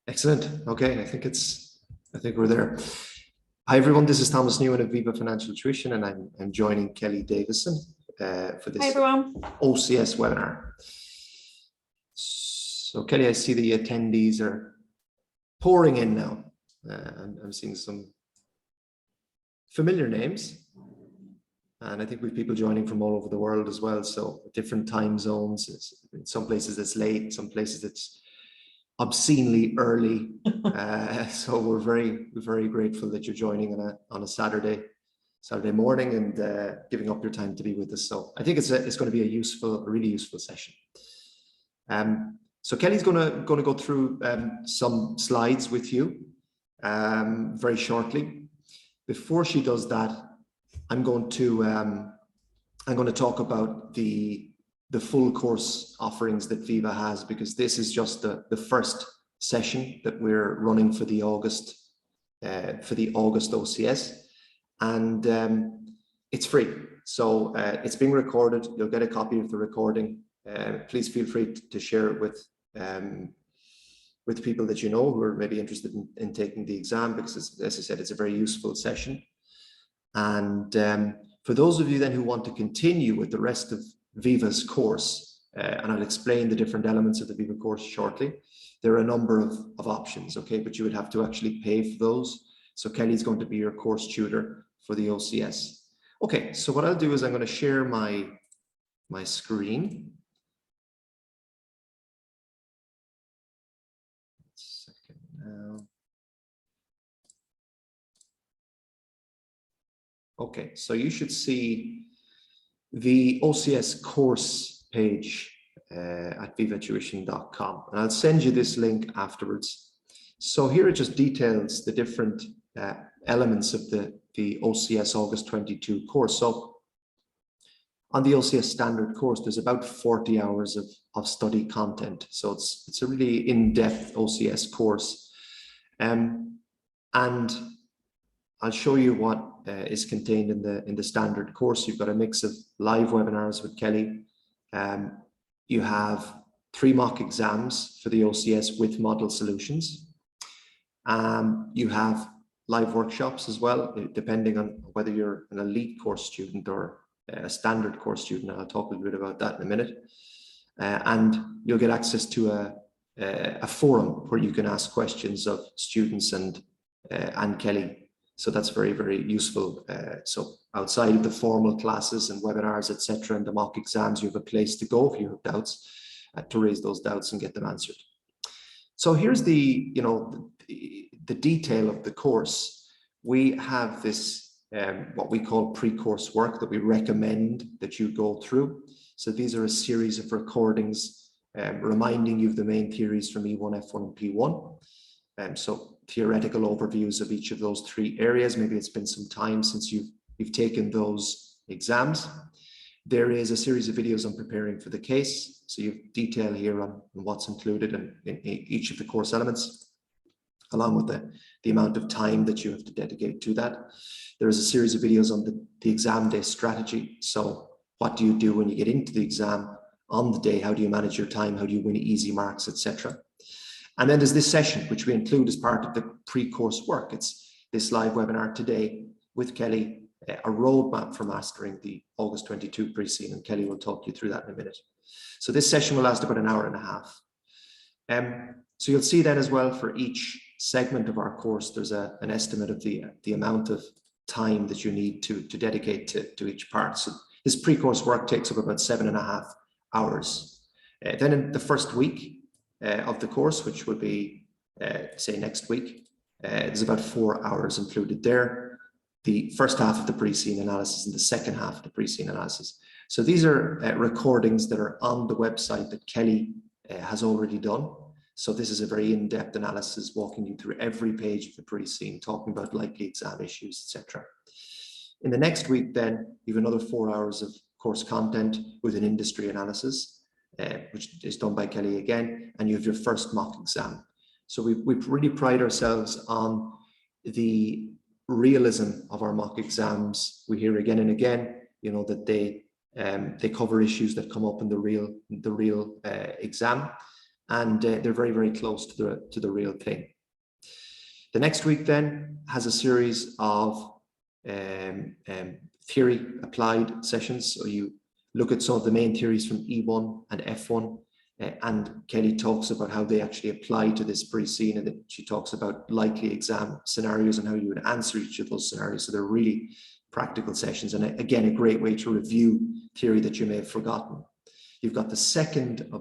Excellent. Okay, I think we're there. Hi everyone, this is Thomas Newman of Viva Financial Tuition, and I'm joining Kelly Davison for this Hi everyone. OCS webinar. So Kelly, I see the attendees are pouring in now. I'm seeing some familiar names, and I think we have people joining from all over the world as well. So different time zones. In some places it's late, some places it's obscenely early. So we're very grateful that you're joining on a Saturday morning and giving up your time to be with us. So I think it's going to be a really useful session. So Kelly's going to go through some slides with you very shortly. Before she does that, I'm going to talk about the full course offerings that Viva has, because this is just the first session that we're running for the August OCS, and it's free. So it's being recorded. You'll get a copy of the recording. Please feel free to share it with people that you know who are maybe interested in taking the exam, because as I said, it's a very useful session. And for those of you then who want to continue with the rest of Viva's course, and I'll explain the different elements of the Viva course shortly, there are a number of options, okay, but you would have to actually pay for those. So Kelly's going to be your course tutor for the OCS. Okay, so what I'll do is I'm going to share my screen. Second now. Okay, so you should see the OCS course page at vivatuition.com, and I'll send you this link afterwards. So here it just details the different elements of the OCS August 22 course. So on the OCS standard course, there's about 40 hours of study content. So it's a really in-depth OCS course. And I'll show you what is contained in the standard course. You've got a mix of live webinars with Kelly. You have 3 mock exams for the OCS with model solutions. You have live workshops as well, depending on whether you're an elite course student or a standard course student. I'll talk a little bit about that in a minute. And you'll get access to a forum where you can ask questions of students and Kelly. So that's very useful. So outside of the formal classes and webinars, etc., and the mock exams, you have a place to go if you have doubts, to raise those doubts and get them answered. So here's the detail of the course. We have this what we call pre-course work that we recommend that you go through. So these are a series of recordings reminding you of the main theories from E1, F1, and P1. So theoretical overviews of each of those 3 areas. Maybe it's been some time since you've taken those exams. There is a series of videos on preparing for the case. So you have detail here on what's included in each of the course elements, along with the amount of time that you have to dedicate to that. There is a series of videos on the exam day strategy. So what do you do when you get into the exam on the day? How do you manage your time? How do you win easy marks, etc.? And then there's this session, which we include as part of the pre-course work. It's this live webinar today with Kelly, a roadmap for mastering the August 22 pre-scene, and Kelly will talk you through that in a minute. So this session will last about an hour and a half. So you'll see then as well, for each segment of our course, there's an estimate of the amount of time that you need to dedicate to each part. So this pre-course work takes up about 7.5 hours. Then in the first week of the course, which would be say next week, there's about 4 hours included there. The first half of the pre-scene analysis and the second half of the pre-scene analysis. So these are recordings that are on the website that Kelly has already done. So this is a very in-depth analysis, walking you through every page of the pre-scene, talking about likely exam issues, etc. In the next week, then, you have another 4 hours of course content with an industry analysis, which is done by Kelly again, and you have your first mock exam. So we really pride ourselves on the realism of our mock exams. We hear again and again, that they cover issues that come up in the real exam, and they're very, very close to the real thing. The next week then has a series of theory applied sessions. So you look at some of the main theories from E1 and F1, and Kelly talks about how they actually apply to this pre-scene, and then she talks about likely exam scenarios and how you would answer each of those scenarios. So they're really practical sessions, and again, a great way to review theory that you may have forgotten. You've got the second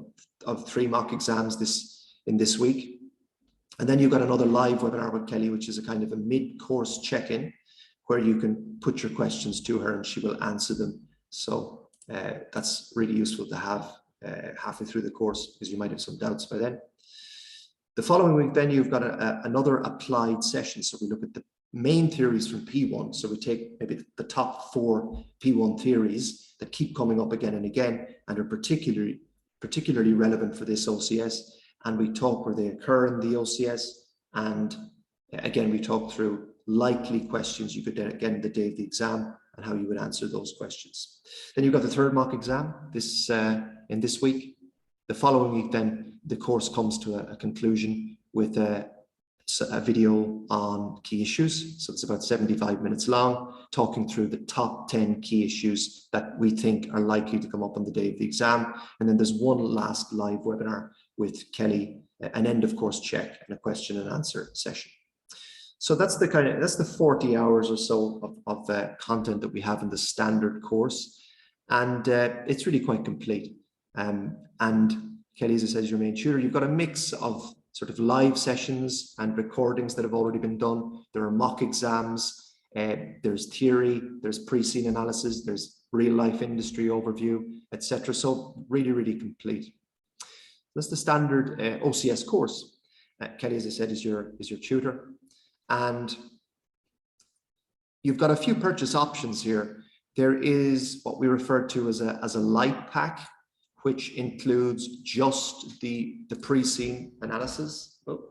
of 3 mock exams this week, and then you've got another live webinar with Kelly, which is a kind of a mid-course check-in where you can put your questions to her and she will answer them. So that's really useful to have halfway through the course, because you might have some doubts by then. The following week, then you've got another applied session. So we look at the main theories from P1. So we take maybe the top 4 P1 theories that keep coming up again and again and are particularly relevant for this OCS. And we talk where they occur in the OCS. And again, we talk through likely questions you could get in the day of the exam and how you would answer those questions. Then you've got the third mock exam in this week. The following week, then the course comes to a conclusion with a video on key issues. So it's about 75 minutes long, talking through the top 10 key issues that we think are likely to come up on the day of the exam. And then there's one last live webinar with Kelly, an end of course check and a question and answer session. So that's the 40 hours or so of content that we have in the standard course. And it's really quite complete. And Kelly, as I said, is your main tutor. You've got a mix of sort of live sessions and recordings that have already been done. There are mock exams, there's theory, there's pre-scene analysis, there's real life industry overview, etc. So really, really complete. That's the standard OCS course. Kelly, as I said, is your tutor. And you've got a few purchase options here. There is what we refer to as a light pack, which includes just the pre-scene analysis. Oh,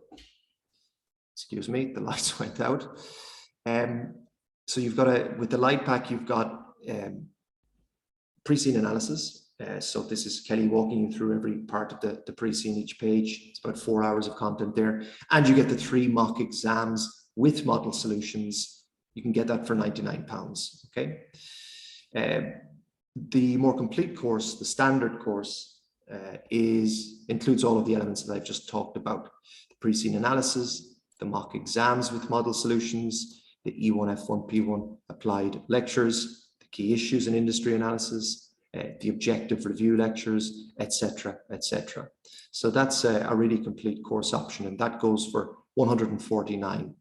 excuse me, the lights went out. So you've got with the light pack, you've got pre-scene analysis. So this is Kelly walking you through every part of the pre-scene, each page. It's about 4 hours of content there. And you get the 3 mock exams with model solutions. You can get that for £99, okay? The more complete course, the standard course, includes all of the elements that I've just talked about. The pre-scene analysis, the mock exams with model solutions, the E1, F1, P1 applied lectures, the key issues in industry analysis, the objective review lectures, etc., etc. So that's a really complete course option, and that goes for £149.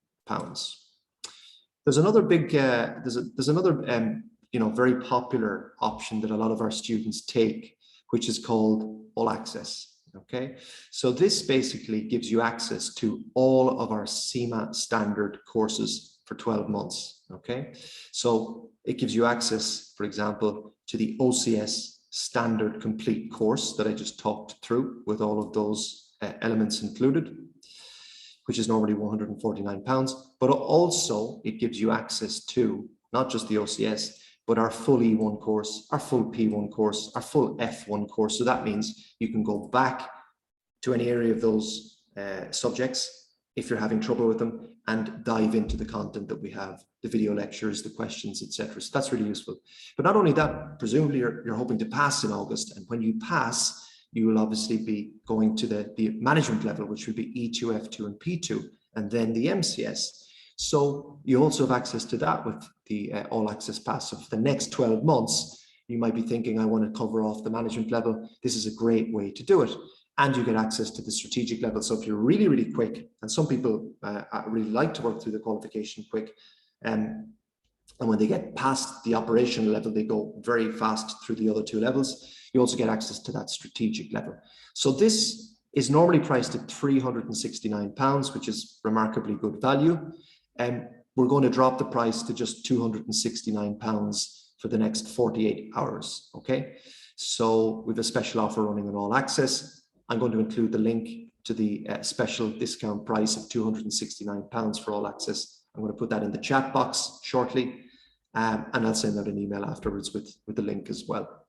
There's another big, there's another very popular option that a lot of our students take, which is called All Access. Okay, so this basically gives you access to all of our CIMA standard courses for 12 months. Okay, so it gives you access, for example, to the OCS standard complete course that I just talked through with all of those elements included, which is normally £149, but also it gives you access to not just the OCS, but our full E1 course, our full P1 course, our full F1 course. So that means you can go back to any area of those subjects if you're having trouble with them and dive into the content that we have, the video lectures, the questions, etc. So that's really useful. But not only that, presumably you're hoping to pass in August, and when you pass, you will obviously be going to the management level, which would be E2, F2, and P2, and then the MCS. So you also have access to that with the All Access Pass. So for the next 12 months, you might be thinking, I want to cover off the management level. This is a great way to do it. And you get access to the strategic level. So if you're really, really quick, and some people really like to work through the qualification quick, and when they get past the operational level, they go very fast through the other 2 levels. You also get access to that strategic level. So this is normally priced at £369, which is remarkably good value. And we're going to drop the price to just £269 for the next 48 hours. Okay, so we have a special offer running on All Access. I'm going to include the link to the special discount price of £269 for All Access. I'm going to put that in the chat box shortly, and I'll send out an email afterwards with the link as well.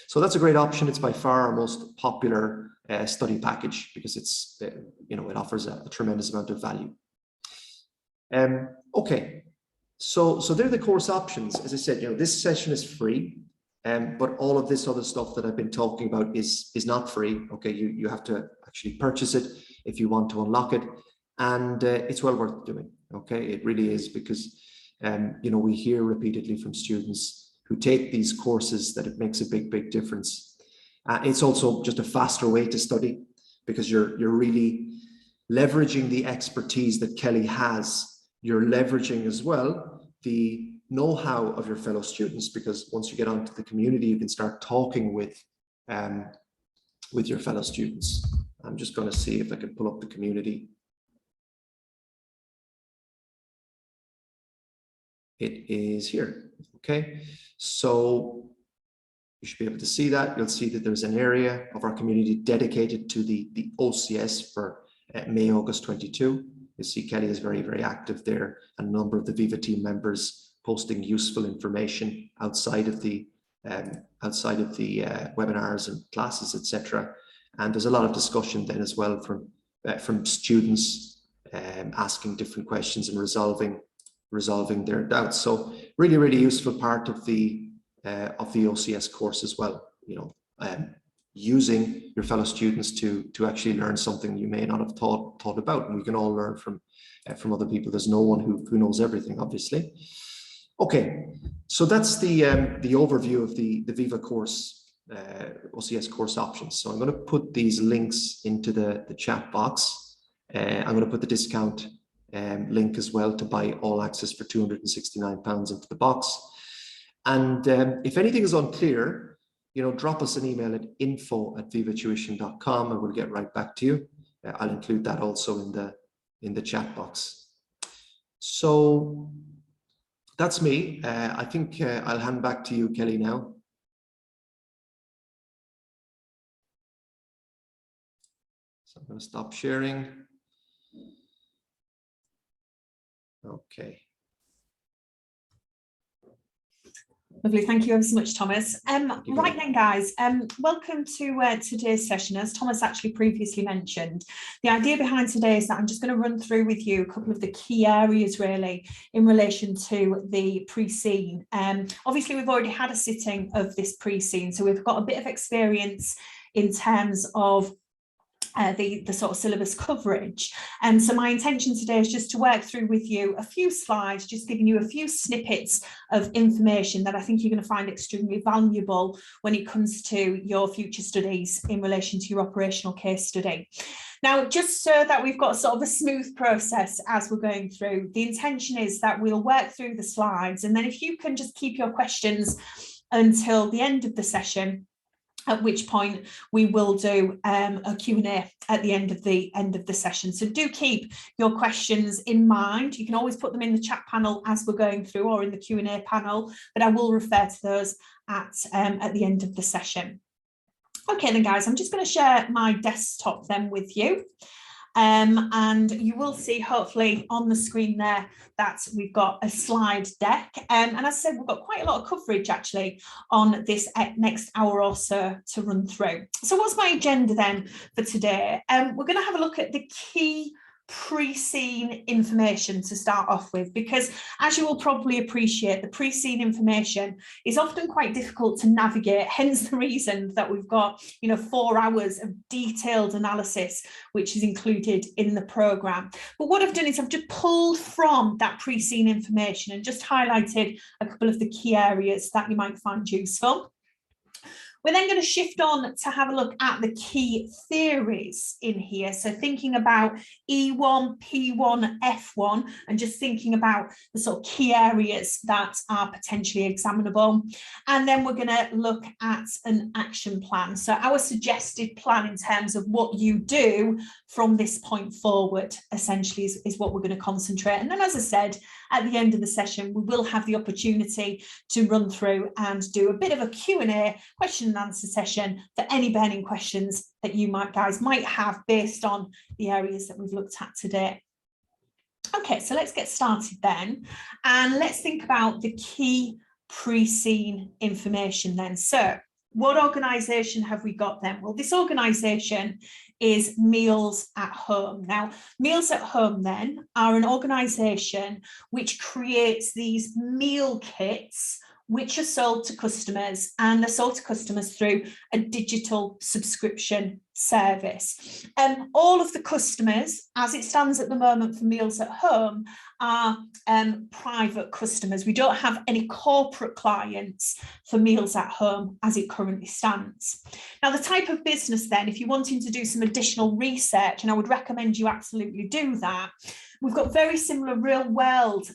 So that's a great option. It's by far our most popular study package, because it's, you know, it offers a tremendous amount of value. Okay, so they're the course options. As I said, you know, this session is free, but all of this other stuff that I've been talking about is not free. Okay, you have to actually purchase it if you want to unlock it, and it's well worth doing. Okay, it really is, because you know, we hear repeatedly from students who take these courses that it makes a big difference. It's also just a faster way to study, because you're really leveraging the expertise that Kelly has. You're leveraging as well the know-how of your fellow students, because once you get onto the community, you can start talking with your fellow students. I'm just going to see if I can pull up the community. It is here. Okay, so you should be able to see that. You'll see that there's an area of our community dedicated to the OCS for May, August 22. You see Kelly is very active there, and a number of the Viva team members posting useful information outside of the webinars and classes, etc. And there's a lot of discussion then as well from students asking different questions and resolving their doubts. So really useful part of the OCS course as well, you know, using your fellow students to actually learn something you may not have thought about. And we can all learn from other people. There's no one who knows everything, obviously. Okay, so that's the overview of the Viva course, OCS course options. So I'm going to put these links into the chat box. I'm going to put the discount link as well to buy all access for £269 into the box. And if anything is unclear, you know, drop us an email at info@vivatuition.com and we'll get right back to you. I'll include that also in the chat box. So that's me. I think I'll hand back to you, Kelly, now. So I'm going to stop sharing. Okay. Lovely, thank you ever so much, Thomas. Right then, guys, welcome to today's session. As Thomas actually previously mentioned, the idea behind today is that I'm just going to run through with you a couple of the key areas really in relation to the pre-scene. Obviously, we've already had a sitting of this pre-scene, so we've got a bit of experience in terms of the sort of syllabus coverage. And so my intention today is just to work through with you a few slides, just giving you a few snippets of information that I think you're going to find extremely valuable when it comes to your future studies in relation to your operational case study. Now, just so that we've got sort of a smooth process as we're going through, the intention is that we'll work through the slides, and then if you can just keep your questions until the end of the session, at which point we will do a Q&A at the end of the session. So do keep your questions in mind. You can always put them in the chat panel as we're going through, or in the Q&A panel, but I will refer to those at the end of the session. Okay then, guys, I'm just going to share my desktop then with you. And you will see hopefully on the screen there that we've got a slide deck, and as I said, we've got quite a lot of coverage actually on this next hour or so to run through. So what's my agenda then for today? We're going to have a look at the key pre-scene information to start off with, because as you will probably appreciate, the pre-scene information is often quite difficult to navigate, hence the reason that we've got, you know, 4 hours of detailed analysis which is included in the programme. But what I've done is I've just pulled from that pre-scene information and just highlighted a couple of the key areas that you might find useful. We're then going to shift on to have a look at the key theories in here. So thinking about E1, P1, F1, and just thinking about the sort of key areas that are potentially examinable. And then we're going to look at an action plan. So our suggested plan in terms of what you do from this point forward, essentially, is what we're going to concentrate. And then, as I said, at the end of the session, we will have the opportunity to run through and do a bit of a Q&A, question and answer session for any burning questions that you guys might have based on the areas that we've looked at today. Okay, so let's get started then, and let's think about the key pre-scene information then. So what organisation have we got then? Well, this organisation is Meals at Home. Now, Meals at Home then are an organisation which creates these meal kits which are sold to customers, and they're sold to customers through a digital subscription service. All of the customers, as it stands at the moment for Meals at Home, are private customers. We don't have any corporate clients for Meals at Home as it currently stands. Now, the type of business then, if you're wanting to do some additional research, and I would recommend you absolutely do that, we've got very similar real world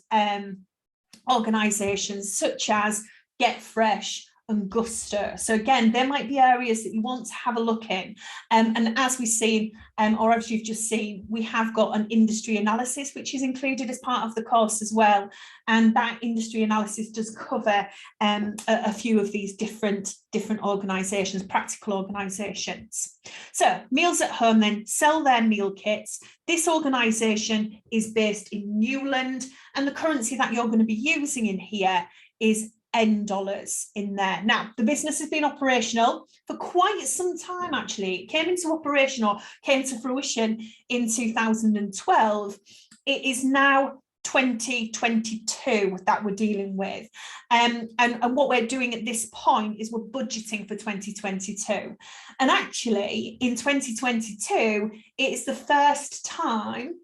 organisations such as Get Fresh and Gusto. So again, there might be areas that you want to have a look in. And as we've seen, or as you've just seen, we have got an industry analysis, which is included as part of the course as well. And that industry analysis does cover a few of these different organisations, practical organisations. So Meals at Home then sell their meal kits. This organisation is based in Newland, and the currency that you're going to be using in here is N dollars in there. Now, the business has been operational for quite some time, actually. It came into operation or came to fruition in 2012. It is now 2022 that we're dealing with. And what we're doing at this point is we're budgeting for 2022. And actually, in 2022, it is the first time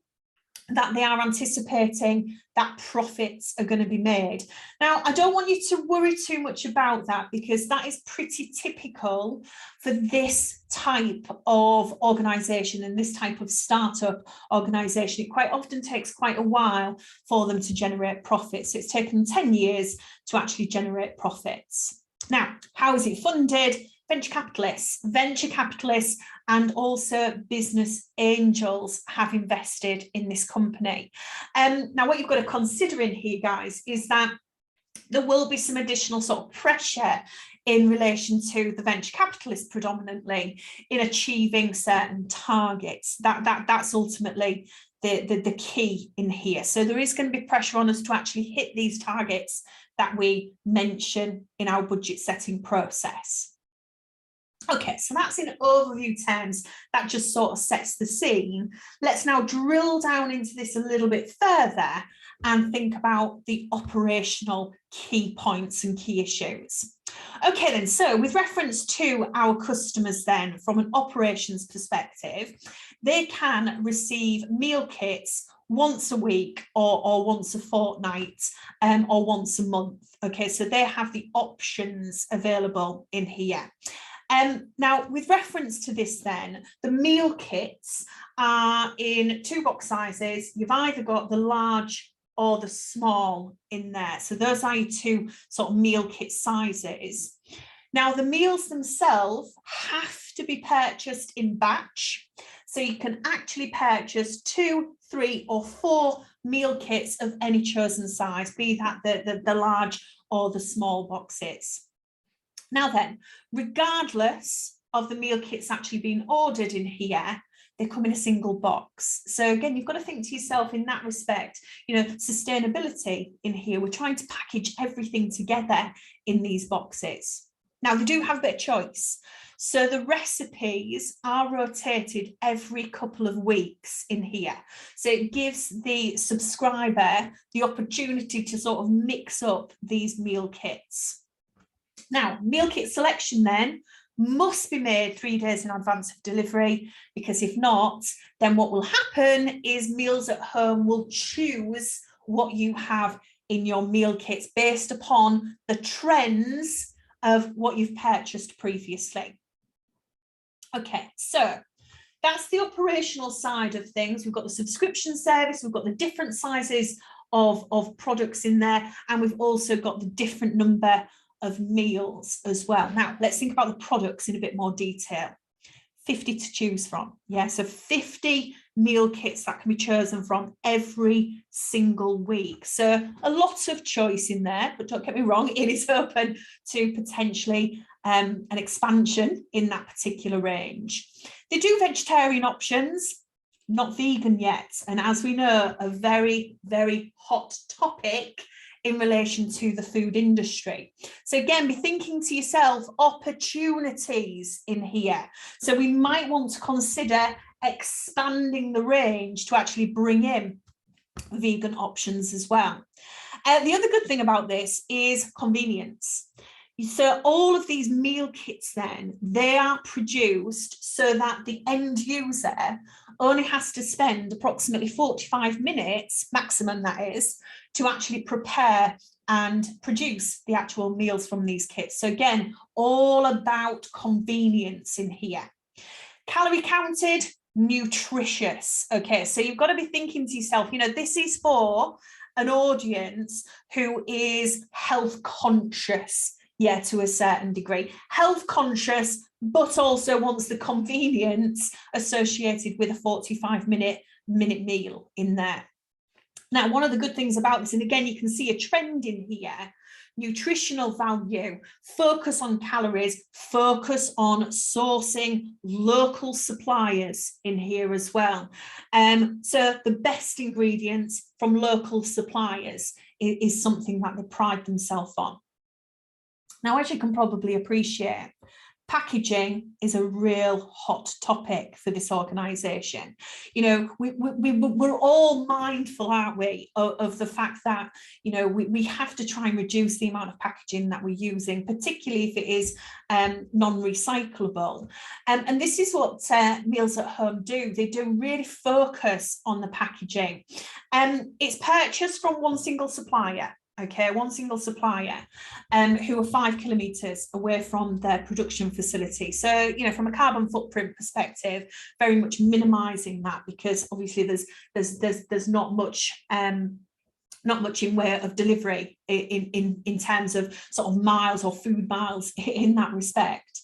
that they are anticipating that profits are going to be made. Now, I don't want you to worry too much about that, because that is pretty typical for this type of organisation and this type of startup organisation. It quite often takes quite a while for them to generate profits. So it's taken 10 years to actually generate profits. Now, how is it funded? Venture capitalists and also business angels have invested in this company. Now, what you've got to consider in here, guys, is that there will be some additional sort of pressure in relation to the venture capitalists predominantly in achieving certain targets. That's ultimately the key in here. So there is going to be pressure on us to actually hit these targets that we mention in our budget setting process. Okay, so that's in overview terms. That just sort of sets the scene. Let's now drill down into this a little bit further and think about the operational key points and key issues. Okay then, so with reference to our customers then, from an operations perspective, they can receive meal kits once a week or once a fortnight or once a month. Okay, so they have the options available in here. Now, with reference to this then, the meal kits are in 2 box sizes. You've either got the large or the small in there. So those are your 2 sort of meal kit sizes. Now, the meals themselves have to be purchased in batch. So you can actually purchase 2, 3 or 4 meal kits of any chosen size, be that the large or the small boxes. Now then, regardless of the meal kits actually being ordered in here, they come in a single box. So again, you've got to think to yourself in that respect, you know, sustainability in here. We're trying to package everything together in these boxes. Now, they do have a bit of choice. So the recipes are rotated every couple of weeks in here. So it gives the subscriber the opportunity to sort of mix up these meal kits. Now, meal kit selection then must be made 3 days in advance of delivery, because if not, then what will happen is Meals at Home will choose what you have in your meal kits based upon the trends of what you've purchased previously. Okay, so that's the operational side of things. We've got the subscription service, we've got the different sizes of products in there, and we've also got the different number of meals as well. Now, let's think about the products in a bit more detail. 50 to choose from. Yeah, so 50 meal kits that can be chosen from every single week. So a lot of choice in there, but don't get me wrong, it is open to potentially an expansion in that particular range. They do vegetarian options, not vegan yet. And as we know, a very, very hot topic in relation to the food industry. So again, be thinking to yourself, opportunities in here. So we might want to consider expanding the range to actually bring in vegan options as well. The other good thing about this is convenience. So all of these meal kits then, they are produced so that the end user only has to spend approximately 45 minutes, maximum that is, to actually prepare and produce the actual meals from these kits. So again, all about convenience in here. Calorie counted, nutritious. Okay, so you've got to be thinking to yourself, you know, this is for an audience who is health conscious. Yeah, to a certain degree, health conscious, but also wants the convenience associated with a 45-minute meal in there. Now, one of the good things about this, and again, you can see a trend in here, nutritional value, focus on calories, focus on sourcing local suppliers in here as well. So the best ingredients from local suppliers is something that they pride themselves on. Now, as you can probably appreciate, packaging is a real hot topic for this organisation. You know, we're all mindful, aren't we, of the fact that, you know, we have to try and reduce the amount of packaging that we're using, particularly if it is non-recyclable. And this is what Meals at Home do. They do really focus on the packaging. It's purchased from one single supplier. Okay, one single supplier who are 5 kilometres away from their production facility. So, you know, from a carbon footprint perspective, very much minimising that, because obviously there's not much in way of delivery in terms of sort of miles or food miles in that respect.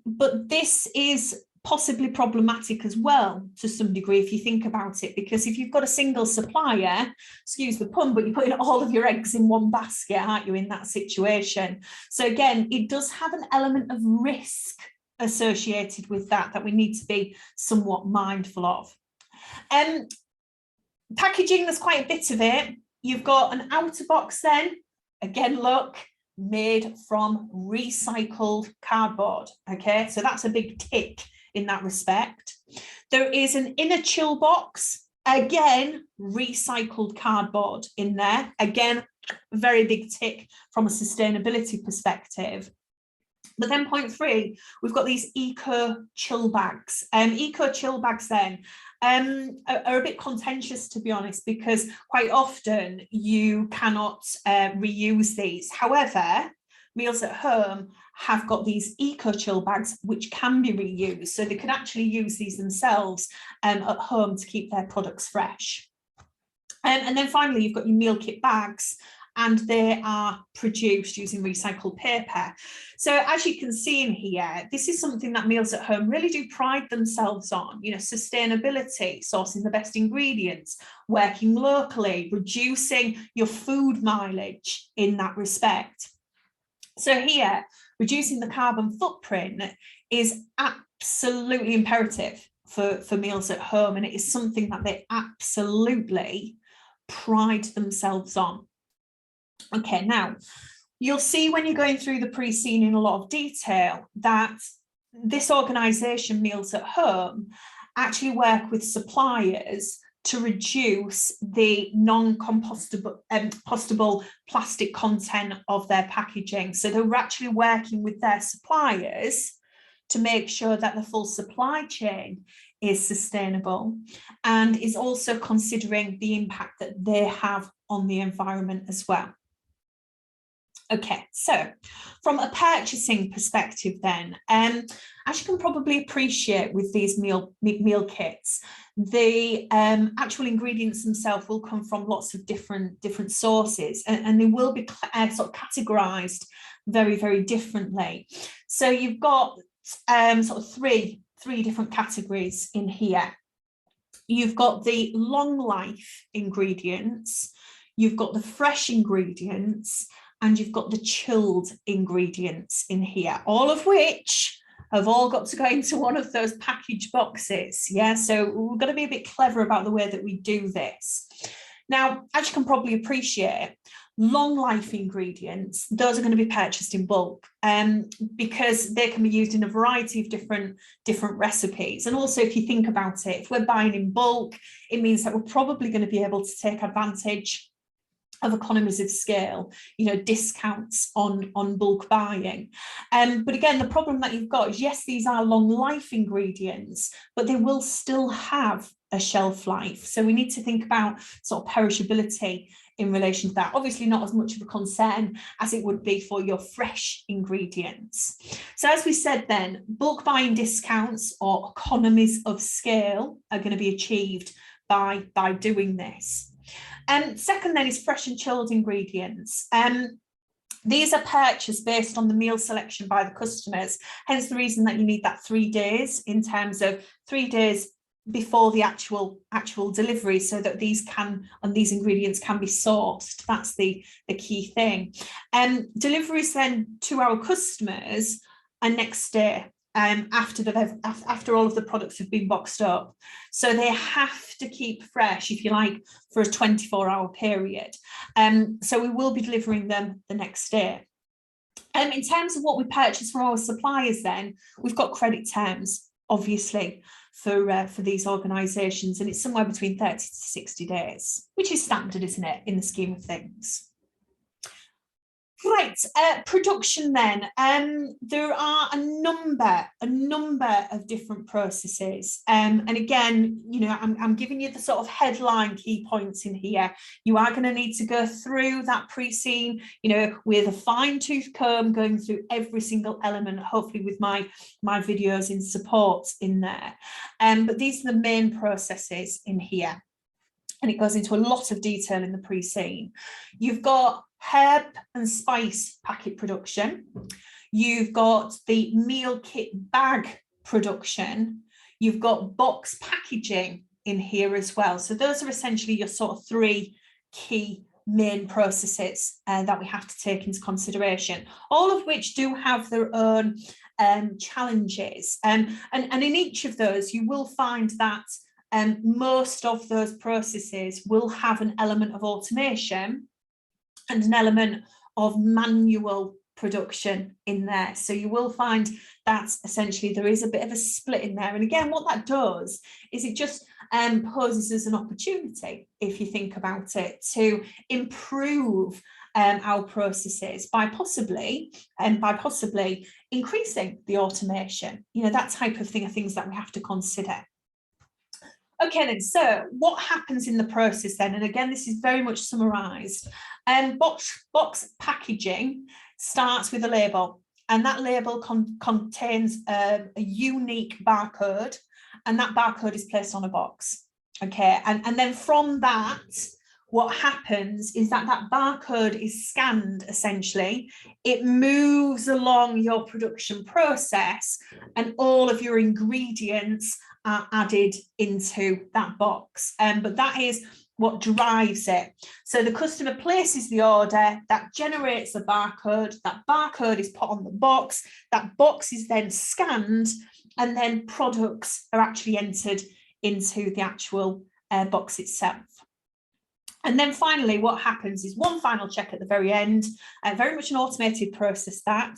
But this is possibly problematic as well to some degree if you think about it, because if you've got a single supplier, excuse the pun, but you're putting all of your eggs in one basket, aren't you, in that situation? So again, it does have an element of risk associated with that we need to be somewhat mindful of. Packaging, there's quite a bit of it. You've got an outer box then, again, look, made from recycled cardboard. Okay, so that's a big tick in that respect. There is an inner chill box, again, recycled cardboard in there. Again, very big tick from a sustainability perspective. But then point 3, we've got these eco chill bags. Eco chill bags then are a bit contentious, to be honest, because quite often you cannot reuse these. However, Meals at Home have got these eco chill bags which can be reused, so they can actually use these themselves at home to keep their products fresh. And then finally, you've got your meal kit bags, and they are produced using recycled paper. So as you can see in here, this is something that Meals at Home really do pride themselves on, you know, sustainability, sourcing the best ingredients, working locally, reducing your food mileage in that respect. So here, reducing the carbon footprint is absolutely imperative for Meals at Home, and it is something that they absolutely pride themselves on. Okay, now, you'll see when you're going through the pre-scene in a lot of detail that this organisation, Meals at Home, actually work with suppliers to reduce the non-compostable plastic content of their packaging. So they're actually working with their suppliers to make sure that the full supply chain is sustainable and is also considering the impact that they have on the environment as well. Okay, so from a purchasing perspective then, as you can probably appreciate with these meal kits, the actual ingredients themselves will come from lots of different sources, and they will be sort of categorized very, very differently. So you've got sort of three different categories in here. You've got the long life ingredients, you've got the fresh ingredients, and you've got the chilled ingredients in here, all of which have all got to go into one of those package boxes. Yeah, so we've got to be a bit clever about the way that we do this. Now, as you can probably appreciate, long life ingredients, those are going to be purchased in bulk, because they can be used in a variety of different recipes. And also, if you think about it, if we're buying in bulk, it means that we're probably going to be able to take advantage of economies of scale, discounts on bulk buying. But again, the problem that you've got is, yes, these are long life ingredients, but they will still have a shelf life. So we need to think about sort of perishability in relation to that. Obviously not as much of a concern as it would be for your fresh ingredients. So as we said then, bulk buying discounts or economies of scale are going to be achieved by doing this. Second then is fresh and chilled ingredients. These are purchased based on the meal selection by the customers, hence the reason that you need that 3 days, in terms of 3 days before the actual delivery, so that these ingredients can be sourced. That's the key thing. Deliveries then to our customers are next day, after all of the products have been boxed up. So they have to keep fresh, if you like, for a 24-hour period. So we will be delivering them the next day. In terms of what we purchase from our suppliers then, we've got credit terms, obviously, for these organisations, and it's somewhere between 30 to 60 days, which is standard, isn't it, in the scheme of things. Right, production then. There are a number of different processes, and again, I'm giving you the sort of headline key points in here. You are going to need to go through that pre-scene, with a fine-tooth comb, going through every single element, hopefully with my videos in support in there. But these are the main processes in here, and it goes into a lot of detail in the pre-scene. You've got herb and spice packet production. You've got the meal kit bag production. You've got box packaging in here as well. So those are essentially your sort of 3 key main processes that we have to take into consideration, all of which do have their own challenges. And in each of those, you will find that most of those processes will have an element of automation and an element of manual production in there. So you will find that essentially there is a bit of a split in there. And again, what that does is it just poses as an opportunity, if you think about it, to improve our processes by possibly increasing the automation. That type of thing are things that we have to consider. Okay then, so what happens in the process then? And again, this is very much summarised. Box packaging starts with a label, and that label contains a unique barcode, and that barcode is placed on a box. Okay, and then from that, what happens is that barcode is scanned, essentially. It moves along your production process, and all of your ingredients are added into that box. But that is what drives it. So the customer places the order, that generates a barcode, that barcode is put on the box, that box is then scanned, and then products are actually entered into the actual box itself. And then finally, what happens is one final check at the very end, very much an automated process that,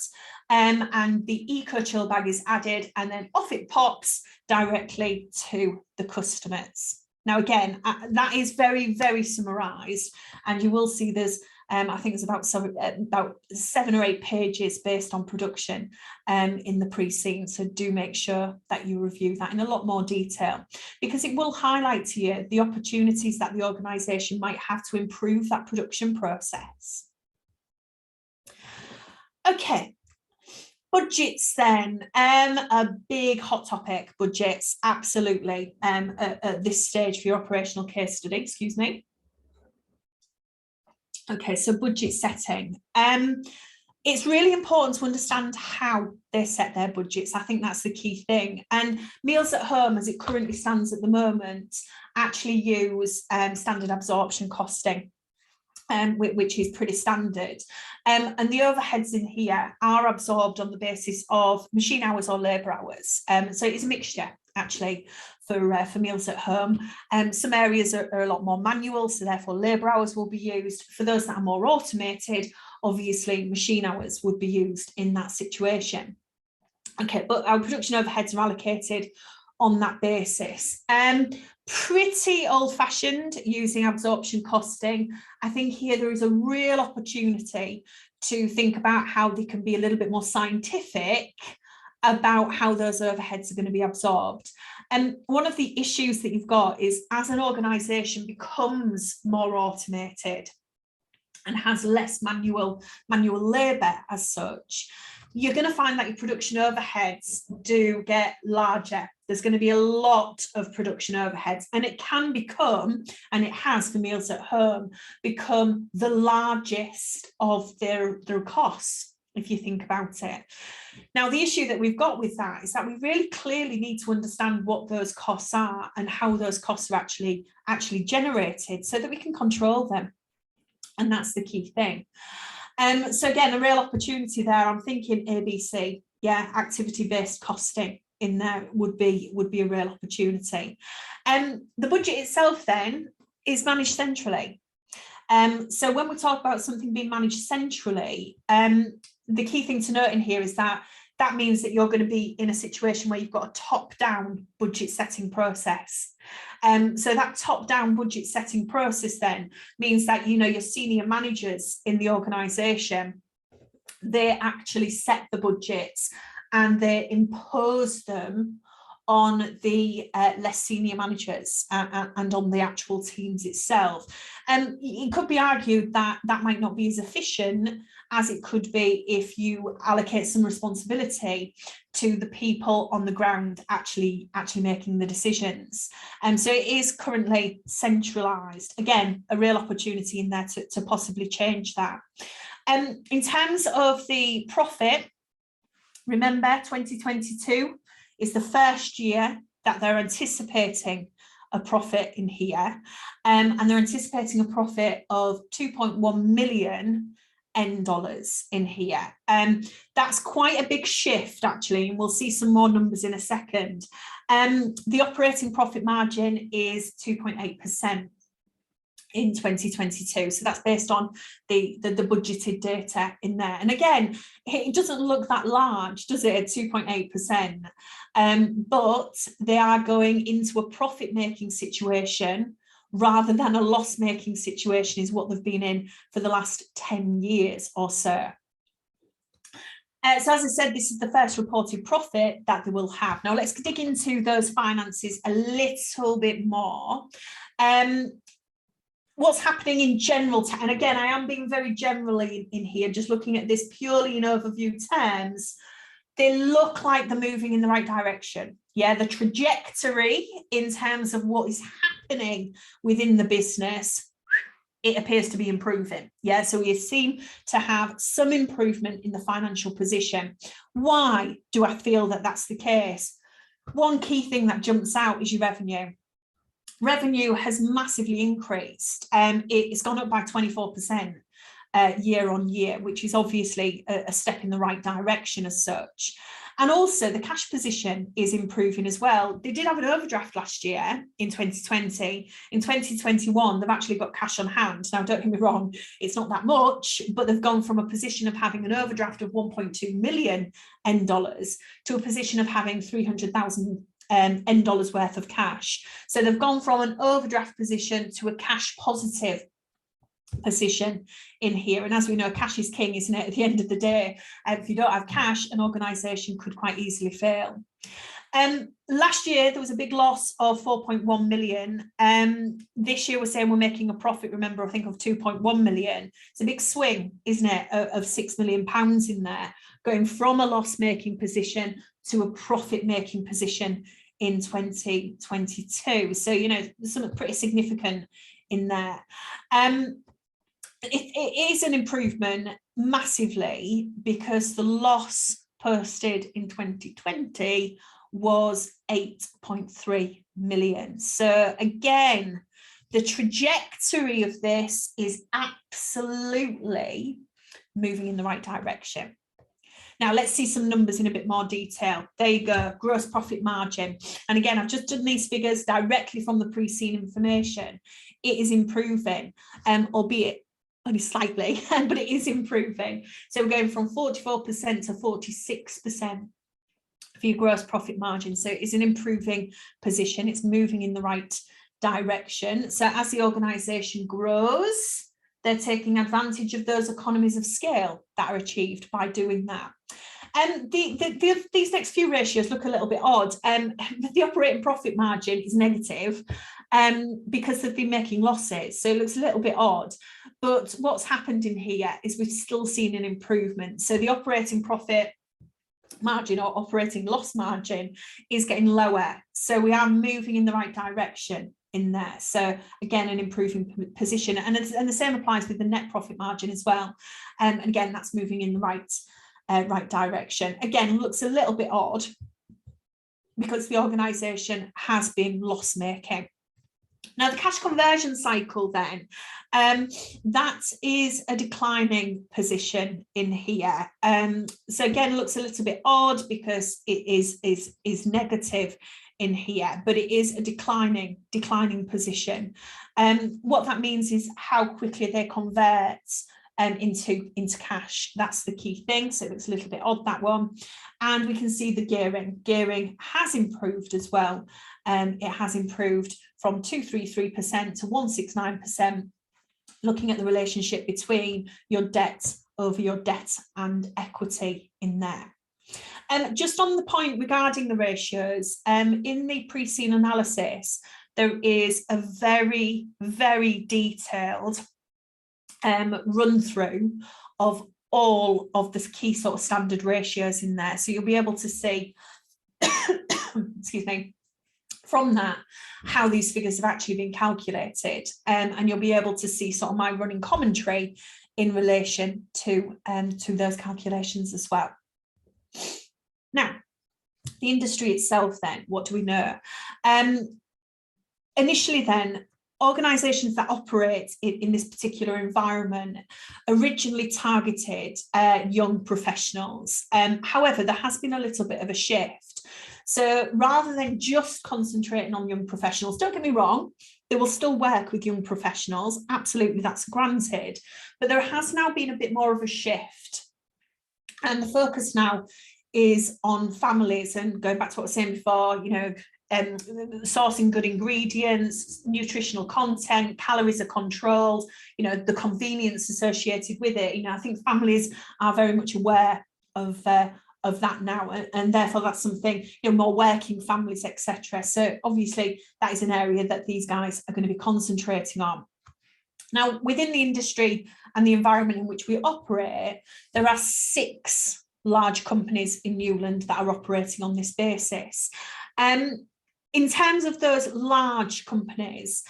and the eco chill bag is added, and then off it pops directly to the customers. Now, again, that is very, very summarised, and you will see there's, I think it's about 7 or 8 pages based on production in the pre-scene. So do make sure that you review that in a lot more detail, because it will highlight to you the opportunities that the organisation might have to improve that production process. Okay. Budgets then, a big hot topic, budgets, absolutely, at this stage for your operational case study, excuse me. Okay, so budget setting. It's really important to understand how they set their budgets. I think that's the key thing. And Meals at Home, as it currently stands at the moment, actually use standard absorption costing, which is pretty standard. And the overheads in here are absorbed on the basis of machine hours or labour hours. So it's a mixture actually for meals at home. Some areas are a lot more manual, so therefore labour hours will be used. For those that are more automated, obviously machine hours would be used in that situation. Okay, but our production overheads are allocated on that basis. Pretty old-fashioned using absorption costing. I think here there is a real opportunity to think about how they can be a little bit more scientific about how those overheads are going to be absorbed. And one of the issues that you've got is, as an organisation becomes more automated and has less manual labour as such, you're going to find that your production overheads do get larger. There's going to be a lot of production overheads, and it can become, and it has for meals at home, become the largest of their costs, if you think about it. Now, the issue that we've got with that is that we really clearly need to understand what those costs are and how those costs are actually generated so that we can control them. And that's the key thing. So again, a real opportunity there. I'm thinking ABC, yeah, activity-based costing in there would be a real opportunity. The budget itself then is managed centrally. So when we talk about something being managed centrally, the key thing to note in here is that means that you're going to be in a situation where you've got a top-down budget setting process. So that top-down budget setting process then means that, you know, your senior managers in the organisation, they actually set the budgets and they impose them on the less senior managers and on the actual teams itself. It could be argued that that might not be as efficient as it could be if you allocate some responsibility to the people on the ground actually making the decisions. So it is currently centralised. Again, a real opportunity in there to possibly change that. In terms of the profit, remember 2022 is the first year that they're anticipating a profit in here, and they're anticipating a profit of $2.1 million in here. That's quite a big shift actually, and we'll see some more numbers in a second. The operating profit margin is 2.8% in 2022, so that's based on the budgeted data in there. And again, it doesn't look that large, does it, at 2.8%? But they are going into a profit-making situation rather than a loss-making situation, is what they've been in for the last 10 years or so. So as I said, this is the first reported profit that they will have. Now let's dig into those finances a little bit more. What's happening in general, and again, I am being very generally in here, just looking at this purely in overview terms, they look like they're moving in the right direction. Yeah, the trajectory in terms of what is happening within the business, it appears to be improving. Yeah, so we seem to have some improvement in the financial position. Why do I feel that that's the case? One key thing that jumps out is your revenue. Revenue has massively increased. It's gone up by 24% year on year, which is obviously a step in the right direction as such. And also the cash position is improving as well. They did have an overdraft last year in 2020. In 2021, they've actually got cash on hand. Now, don't get me wrong, it's not that much, but they've gone from a position of having an overdraft of $1.2 million to a position of having $300,000 worth of cash. So they've gone from an overdraft position to a cash positive position in here. And as we know, cash is king, isn't it? At the end of the day, if you don't have cash, an organisation could quite easily fail. Last year, there was a big loss of 4.1 million. This year, we're saying we're making a profit, remember, I think of 2.1 million. It's a big swing, isn't it, of £6 million in there, going from a loss-making position to a profit-making position in 2022. So, you know, there's something pretty significant in there. It is an improvement massively because the loss posted in 2020 was 8.3 million. So again, the trajectory of this is absolutely moving in the right direction. Now let's see some numbers in a bit more detail. There you go, gross profit margin. And again, I've just done these figures directly from the pre-seen information. It is improving, albeit only slightly, but it is improving. So we're going from 44% to 46% for your gross profit margin. So it's an improving position. It's moving in the right direction. So as the organisation grows, they're taking advantage of those economies of scale that are achieved by doing that. And these next few ratios look a little bit odd. The operating profit margin is negative because they've been making losses. So it looks a little bit odd. But what's happened in here is we've still seen an improvement. So the operating profit margin or operating loss margin is getting lower. So we are moving in the right direction in there. So again, an improving position, and the same applies with the net profit margin as well. And again, that's moving in the right direction. Again, looks a little bit odd because the organisation has been loss making. Now the cash conversion cycle then, that is a declining position in here. So again, looks a little bit odd because it is negative in here, but it is a declining position. What that means is how quickly they convert into cash. That's the key thing. So it looks a little bit odd, that one. And we can see the gearing has improved as well. It has improved from 233% to 169%, looking at the relationship between your debt over your debt and equity in there. Just on the point regarding the ratios, in the pre-seen analysis, there is a very, very detailed run through of all of the key sort of standard ratios in there. So you'll be able to see, excuse me, from that, how these figures have actually been calculated. And you'll be able to see sort of my running commentary in relation to those calculations as well. Now, the industry itself then, what do we know? Initially then, organisations that operate in this particular environment originally targeted young professionals. However, there has been a little bit of a shift. So rather than just concentrating on young professionals, don't get me wrong, they will still work with young professionals. Absolutely, that's granted. But there has now been a bit more of a shift. And the focus now is on families, and going back to what I was saying before, you know, sourcing good ingredients, nutritional content, calories are controlled, you know, the convenience associated with it. You know, I think families are very much aware of that now, and therefore that's something, you know, more working families, etc. So obviously that is an area that these guys are going to be concentrating on. Now, within the industry and the environment in which we operate, there are 6 large companies in Newland that are operating on this basis. In terms of those large companies,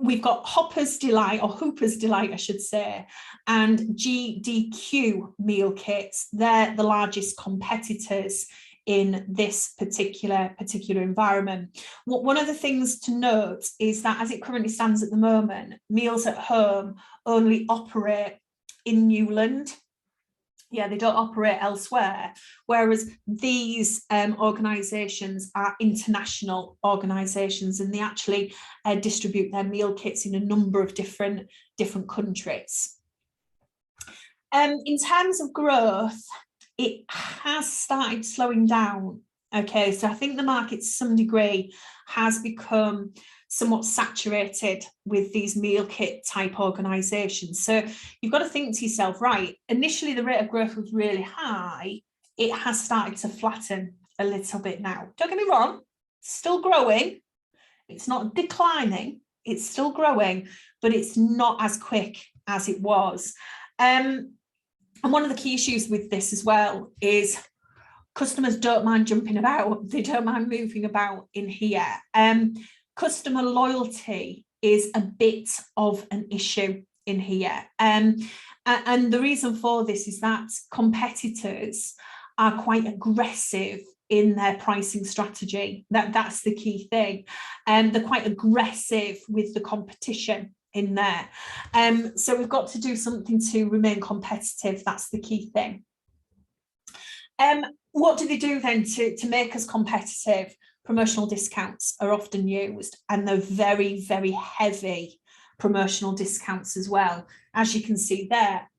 we've got Hooper's Delight, I should say, and GDQ meal kits. They're the largest competitors in this particular environment. One of the things to note is that as it currently stands at the moment, Meals at Home only operate in Newland. Yeah, they don't operate elsewhere, whereas these organisations are international organisations, and they actually distribute their meal kits in a number of different countries. In terms of growth, it has started slowing down. Okay, so I think the market to some degree has become somewhat saturated with these meal kit type organisations. So you've got to think to yourself, right, initially the rate of growth was really high. It has started to flatten a little bit now. Don't get me wrong, still growing. It's not declining, it's still growing, but it's not as quick as it was. And one of the key issues with this as well is customers don't mind jumping about. They don't mind moving about in here. Customer loyalty is a bit of an issue in here. And the reason for this is that competitors are quite aggressive in their pricing strategy. That's the key thing. And they're quite aggressive with the competition in there. So we've got to do something to remain competitive. That's the key thing. What do they do then to make us competitive? Promotional discounts are often used, and they're very, very heavy promotional discounts as well. As you can see there,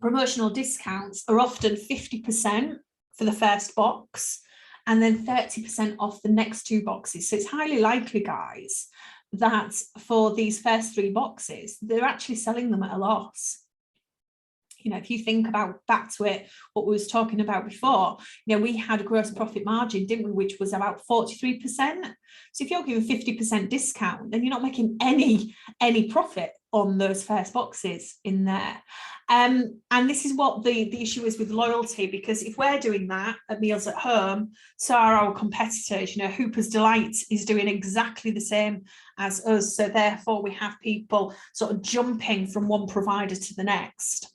promotional discounts are often 50% for the first box and then 30% off the next 2 boxes. So it's highly likely, guys, that for these first 3 boxes, they're actually selling them at a loss. You know, if you think about back to it, what we was talking about before, you know, we had a gross profit margin, didn't we, which was about 43%. So if you're giving 50% discount, then you're not making any profit on those first boxes in there. And this is what the issue is with loyalty, because if we're doing that at Meals at Home, so are our competitors. You know, Hooper's Delight is doing exactly the same as us. So therefore we have people sort of jumping from one provider to the next.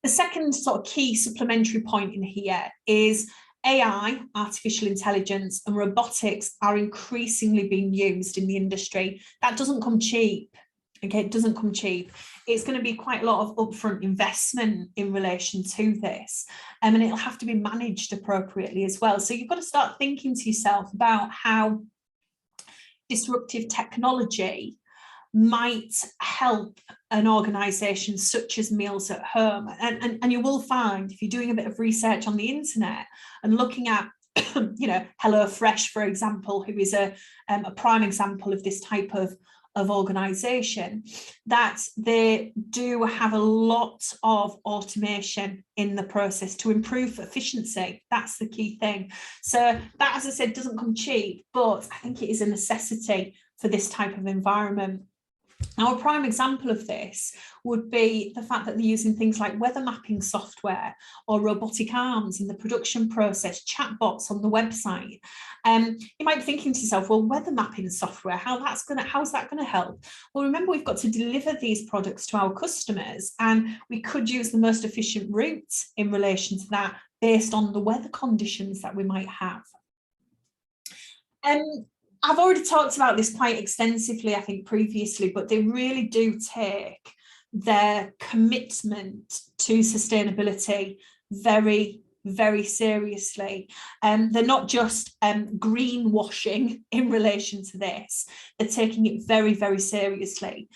The second sort of key supplementary point in here is AI, artificial intelligence, and robotics are increasingly being used in the industry. That doesn't come cheap. Okay, it doesn't come cheap. It's going to be quite a lot of upfront investment in relation to this, and it'll have to be managed appropriately as well. So you've got to start thinking to yourself about how disruptive technology might help an organisation such as Meals at Home. And you will find, if you're doing a bit of research on the internet and looking at, you know, HelloFresh, for example, who is a prime example of this type of organisation, that they do have a lot of automation in the process to improve efficiency. That's the key thing. So that, as I said, doesn't come cheap, but I think it is a necessity for this type of environment. Now, a prime example of this would be the fact that they're using things like weather mapping software or robotic arms in the production process, chatbots on the website. You might be thinking to yourself, well, weather mapping software, how's that going to help? Well, remember, we've got to deliver these products to our customers, and we could use the most efficient route in relation to that based on the weather conditions that we might have. I've already talked about this quite extensively, I think, previously, but they really do take their commitment to sustainability very, very seriously. They're not just greenwashing in relation to this, they're taking it very, very seriously.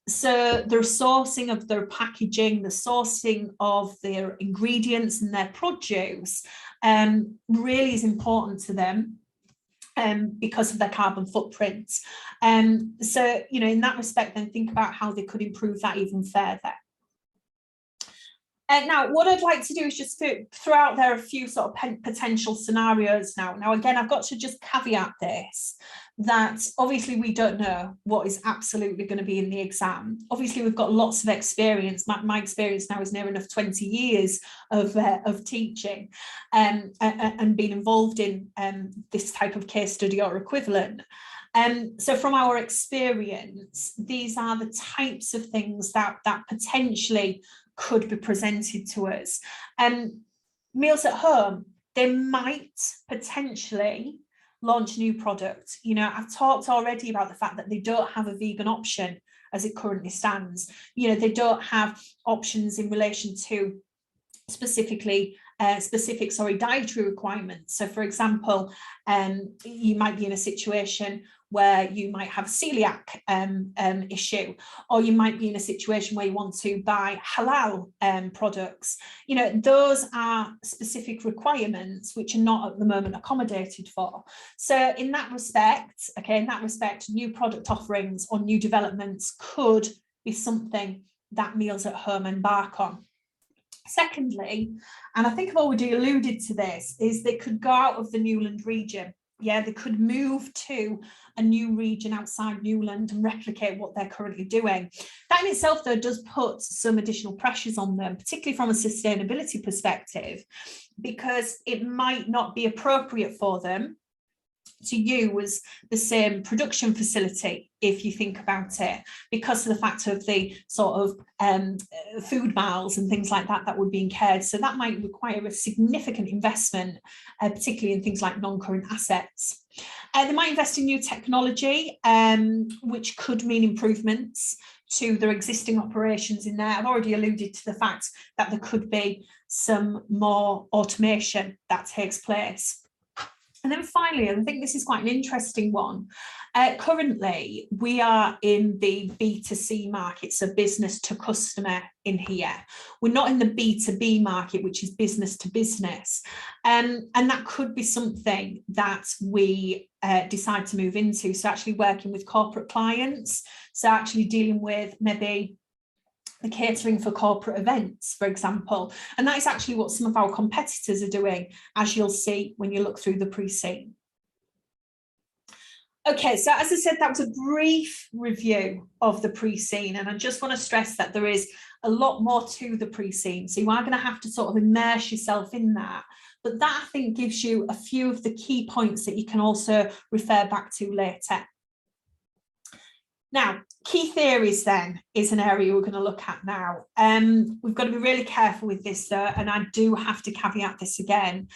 So their sourcing of their packaging, the sourcing of their ingredients and their produce really is important to them. Because of their carbon footprints. So, you know, in that respect, then think about how they could improve that even further. Now, what I'd like to do is just throw out there a few sort of potential scenarios now. Now, again, I've got to just caveat this, that obviously we don't know what is absolutely going to be in the exam. Obviously, we've got lots of experience. My experience now is near enough 20 years of teaching and being involved in this type of case study or equivalent. So from our experience, these are the types of things that potentially could be presented to us. Meals at Home, they might potentially launch new products. You know, I've talked already about the fact that they don't have a vegan option as it currently stands. You know, they don't have options in relation to specific dietary requirements. So, for example, you might be in a situation where you might have a celiac issue, or you might be in a situation where you want to buy halal products. You know, those are specific requirements which are not at the moment accommodated for. So in that respect, new product offerings or new developments could be something that Meals at Home embark on. Secondly, and I think I've already alluded to this, is they could go out of the Newland region. Yeah, they could move to a new region outside Newland and replicate what they're currently doing. That in itself, though, does put some additional pressures on them, particularly from a sustainability perspective, because it might not be appropriate for them to use the same production facility, if you think about it, because of the fact of the sort of food miles and things like that would be incurred. So that might require a significant investment, particularly in things like non-current assets. They might invest in new technology, which could mean improvements to their existing operations in there. I've already alluded to the fact that there could be some more automation that takes place. And then finally, I think this is quite an interesting one. Currently, we are in the B2C market, so business to customer in here. We're not in the B2B market, which is business to business. And that could be something that we decide to move into. So actually working with corporate clients, so actually dealing with maybe the catering for corporate events, for example. And that is actually what some of our competitors are doing, as you'll see when you look through the pre-scene. Okay, so as I said, that was a brief review of the pre-scene, and I just want to stress that there is a lot more to the pre-scene. So you are going to have to sort of immerse yourself in that. But that, I think, gives you a few of the key points that you can also refer back to later. Now, key theories then is an area we're going to look at now. We've got to be really careful with this though, and I do have to caveat this again.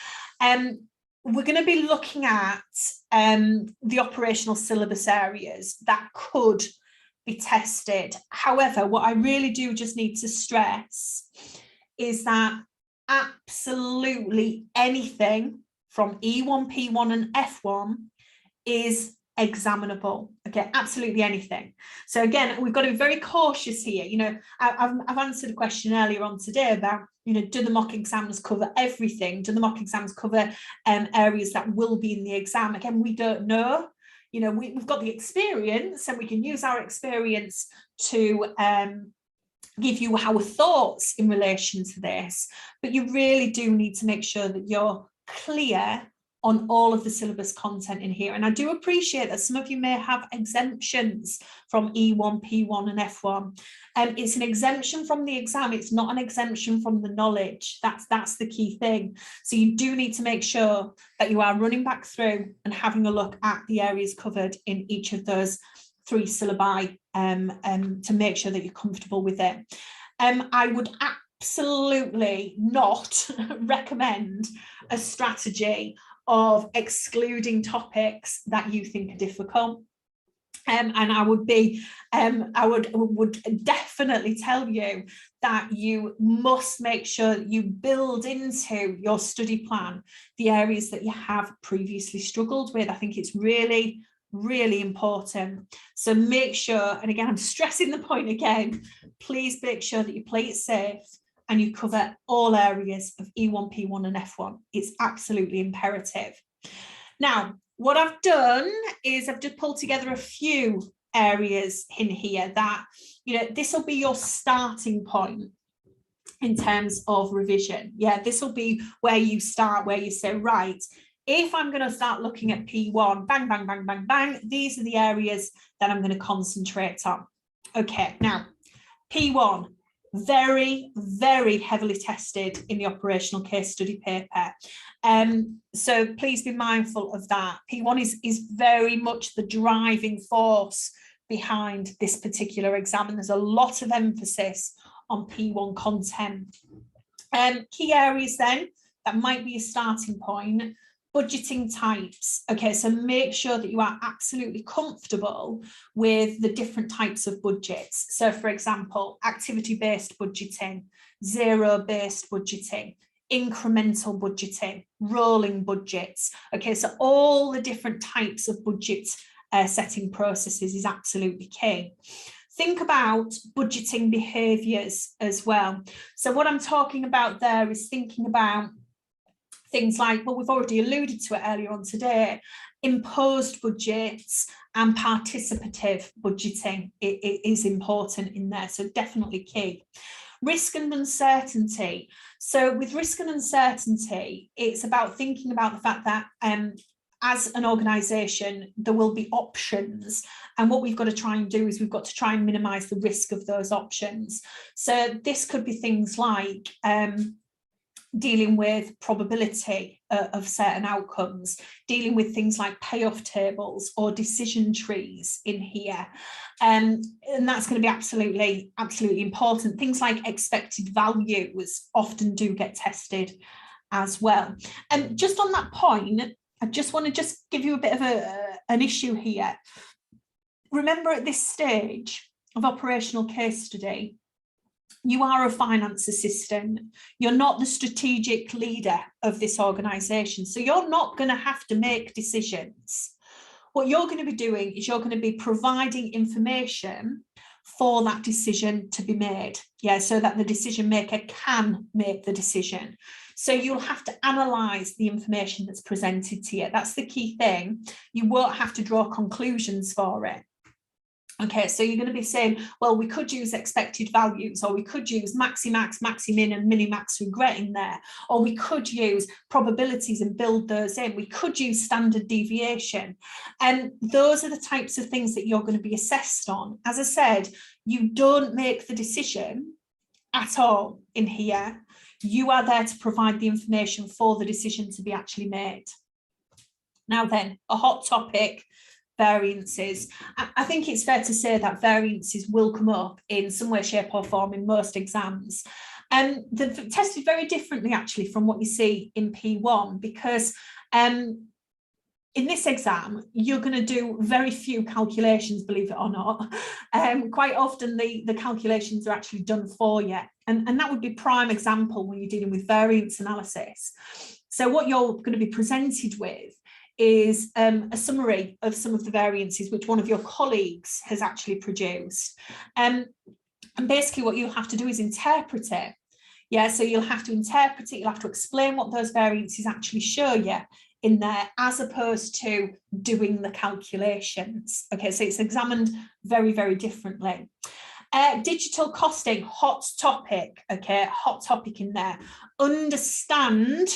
We're going to be looking at the operational syllabus areas that could be tested. However, what I really do just need to stress is that absolutely anything from E1, P1 and F1 is examinable. Okay, absolutely anything. So again, we've got to be very cautious here. You know, I've answered a question earlier on today about, you know, do the mock exams cover everything? Do the mock exams cover areas that will be in the exam? Again, we don't know. You know, we've got the experience, and we can use our experience to give you our thoughts in relation to this, but you really do need to make sure that you're clear on all of the syllabus content in here. And I do appreciate that some of you may have exemptions from E1, P1 and F1. It's an exemption from the exam. It's not an exemption from the knowledge. That's the key thing. So you do need to make sure that you are running back through and having a look at the areas covered in each of those 3 syllabi to make sure that you're comfortable with it. I would absolutely not recommend a strategy of excluding topics that you think are difficult. And I would definitely tell you that you must make sure that you build into your study plan the areas that you have previously struggled with. I think it's really, really important. So make sure, and again, I'm stressing the point again, please make sure that you play it safe and you cover all areas of E1, P1 and F1. It's absolutely imperative. Now, what I've done is I've just pulled together a few areas in here that, you know, this will be your starting point in terms of revision. Yeah, this will be where you start, where you say, right, if I'm going to start looking at P1, bang, bang, bang, bang, bang, these are the areas that I'm going to concentrate on. Okay, now, P1. Very, very heavily tested in the operational case study paper. So please be mindful of that. P1 is very much the driving force behind this particular exam, and there's a lot of emphasis on P1 content. Key areas then, that might be a starting point. Budgeting types. Okay, so make sure that you are absolutely comfortable with the different types of budgets. So for example, activity-based budgeting, zero-based budgeting, incremental budgeting, rolling budgets. Okay, so all the different types of budget setting processes is absolutely key. Think about budgeting behaviours as well. So what I'm talking about there is thinking about things like, well, we've already alluded to it earlier on today, imposed budgets and participative budgeting is important in there, so definitely key. Risk and uncertainty. So with risk and uncertainty, it's about thinking about the fact that as an organisation, there will be options, and what we've got to try and do is we've got to try and minimise the risk of those options. So this could be things like dealing with probability of certain outcomes, dealing with things like payoff tables or decision trees in here. And that's going to be absolutely, absolutely important. Things like expected values often do get tested as well. And just on that point, I just want to give you a bit of an issue here. Remember, at this stage, of operational case study, you are a finance assistant. You're not the strategic leader of this organisation. So you're not going to have to make decisions. What you're going to be doing is you're going to be providing information for that decision to be made. Yeah, so that the decision maker can make the decision. So you'll have to analyse the information that's presented to you. That's the key thing. You won't have to draw conclusions for it. Okay, so you're going to be saying, well, we could use expected values, or we could use maximax, maximin and minimax regret in there, or we could use probabilities and build those in. We could use standard deviation. And those are the types of things that you're going to be assessed on. As I said, you don't make the decision at all in here. You are there to provide the information for the decision to be actually made. Now then, a hot topic, variances. I think it's fair to say that variances will come up in some way, shape or form in most exams. And they're tested very differently actually from what you see in P1, because in this exam, you're going to do very few calculations, believe it or not. Quite often the calculations are actually done for you. And that would be prime example when you're dealing with variance analysis. So what you're going to be presented with is a summary of some of the variances which one of your colleagues has actually produced. And basically what you'll have to do is interpret it. Yeah, so you'll have to interpret it, you'll have to explain what those variances actually show you in there, as opposed to doing the calculations. Okay, so it's examined very, very differently. Digital costing, hot topic. Okay, hot topic in there. Understand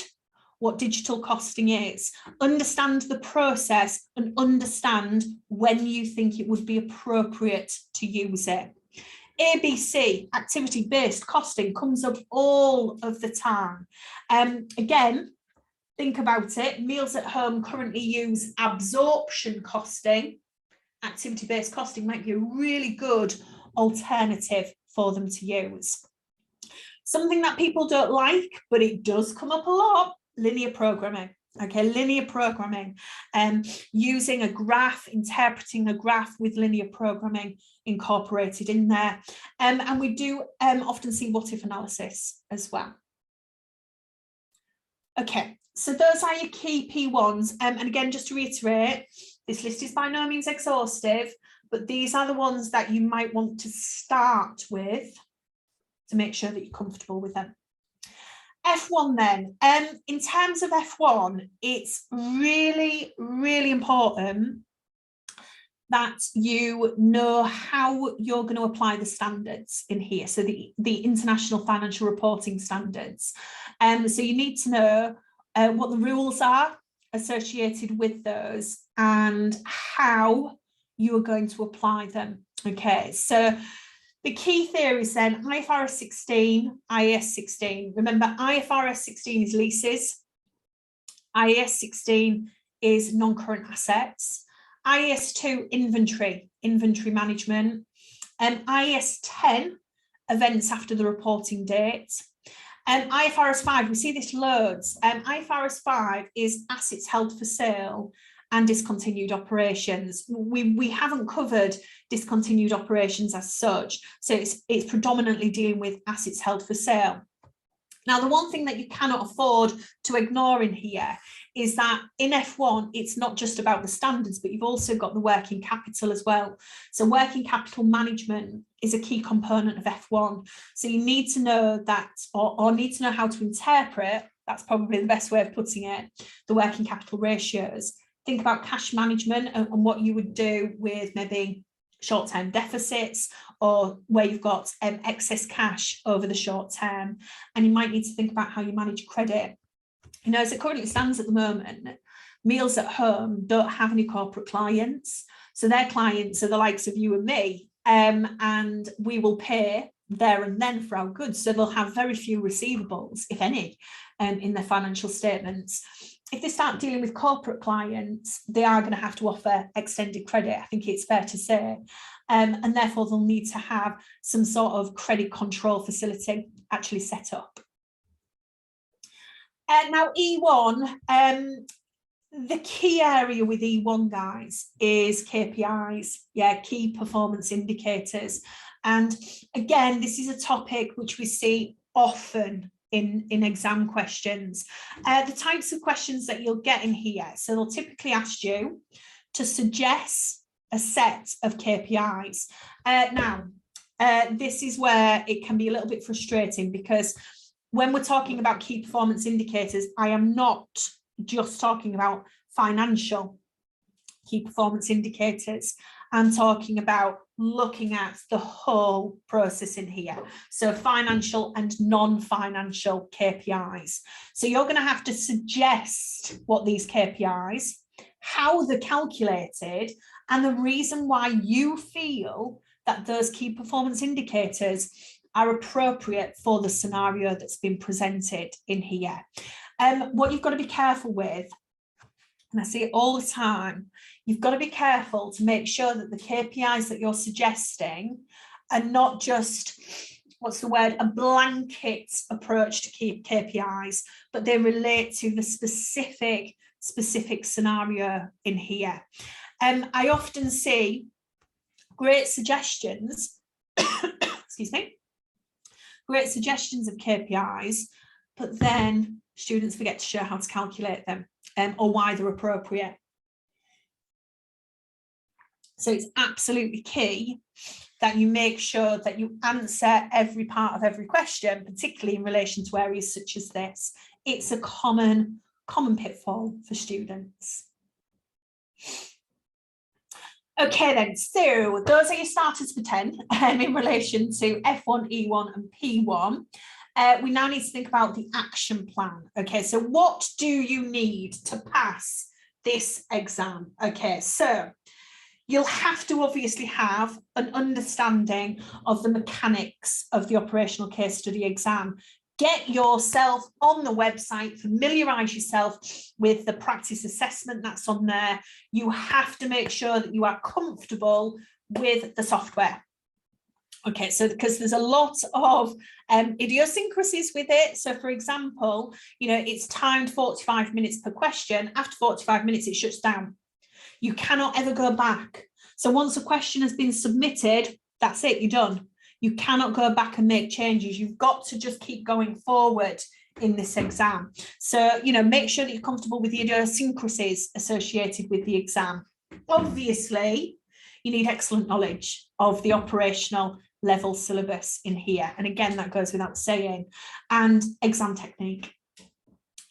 what digital costing is, understand the process, and understand when you think it would be appropriate to use it. ABC, activity-based costing, comes up all of the time. Again, think about it. Meals at home currently use absorption costing. Activity-based costing might be a really good alternative for them to use. Something that people don't like, but it does come up a lot, linear programming. Okay, linear programming, using a graph, interpreting a graph with linear programming incorporated in there. And we do often see what if analysis as well. Okay, so those are your key P1s. And again, just to reiterate, this list is by no means exhaustive, but these are the ones that you might want to start with to make sure that you're comfortable with them. F1 then, in terms of F1, it's really, really important that you know how you're going to apply the standards in here. So the International Financial Reporting Standards. So you need to know what the rules are associated with those and how you are going to apply them. Okay, so the key theories then, IFRS 16, IAS 16. Remember, IFRS 16 is leases. IAS 16 is non-current assets. IAS 2, inventory management. IAS 10, events after the reporting date. IFRS 5, we see this loads. IFRS 5 is assets held for sale and discontinued operations. We haven't covered discontinued operations as such, so it's predominantly dealing with assets held for sale. Now, the one thing that you cannot afford to ignore in here is that in F1, it's not just about the standards, but you've also got the working capital as well. So working capital management is a key component of F1. So you need to know that, or need to know how to interpret, that's probably the best way of putting it, the working capital ratios. Think about cash management and what you would do with maybe short-term deficits, or where you've got excess cash over the short term. And you might need to think about how you manage credit. You know, as it currently stands at the moment, Meals at Home don't have any corporate clients. So their clients are the likes of you and me, and we will pay there and then for our goods. So they'll have very few receivables, if any, in their financial statements. If they start dealing with corporate clients, they are going to have to offer extended credit, I think it's fair to say. And therefore, they'll need to have some sort of credit control facility actually set up. Now, E1, The key area with E1, guys, is KPIs, key performance indicators. And again, this is a topic which we see often in exam questions. The types of questions that you'll get in here, so they'll typically ask you to suggest a set of KPIs. This is where it can be a little bit frustrating, because when we're talking about key performance indicators, I am not just talking about financial key performance indicators. I'm talking about looking at the whole process in here. So financial and non-financial KPIs. So you're going to have to suggest what these KPIs, how they're calculated, and the reason why you feel that those key performance indicators are appropriate for the scenario that's been presented in here. What you've got to be careful with, and I see it all the time, you've got to be careful to make sure that the KPIs that you're suggesting are not just, what's the word, a blanket approach to KPIs, but they relate to the specific scenario in here. I often see great suggestions, excuse me, great suggestions of KPIs, but then students forget to show how to calculate them or why they're appropriate. So it's absolutely key that you make sure that you answer every part of every question, particularly in relation to areas such as this. It's a common pitfall for students. Okay then, so those are your starters for 10 in relation to F1, E1 and P1. We now need to think about the action plan. Okay, so what do you need to pass this exam? Okay, so you'll have to obviously have an understanding of the mechanics of the operational case study exam. Get yourself on the website, familiarise yourself with the practice assessment that's on there. You have to make sure that you are comfortable with the software. Okay, so because there's a lot of idiosyncrasies with it. So for example, it's timed 45 minutes per question. After 45 minutes, it shuts down. You cannot ever go back. So once a question has been submitted, that's it, you're done. You cannot go back and make changes. You've got to just keep going forward in this exam. So, make sure that you're comfortable with the idiosyncrasies associated with the exam. Obviously, you need excellent knowledge of the operational level syllabus in here. And again, that goes without saying. And exam technique,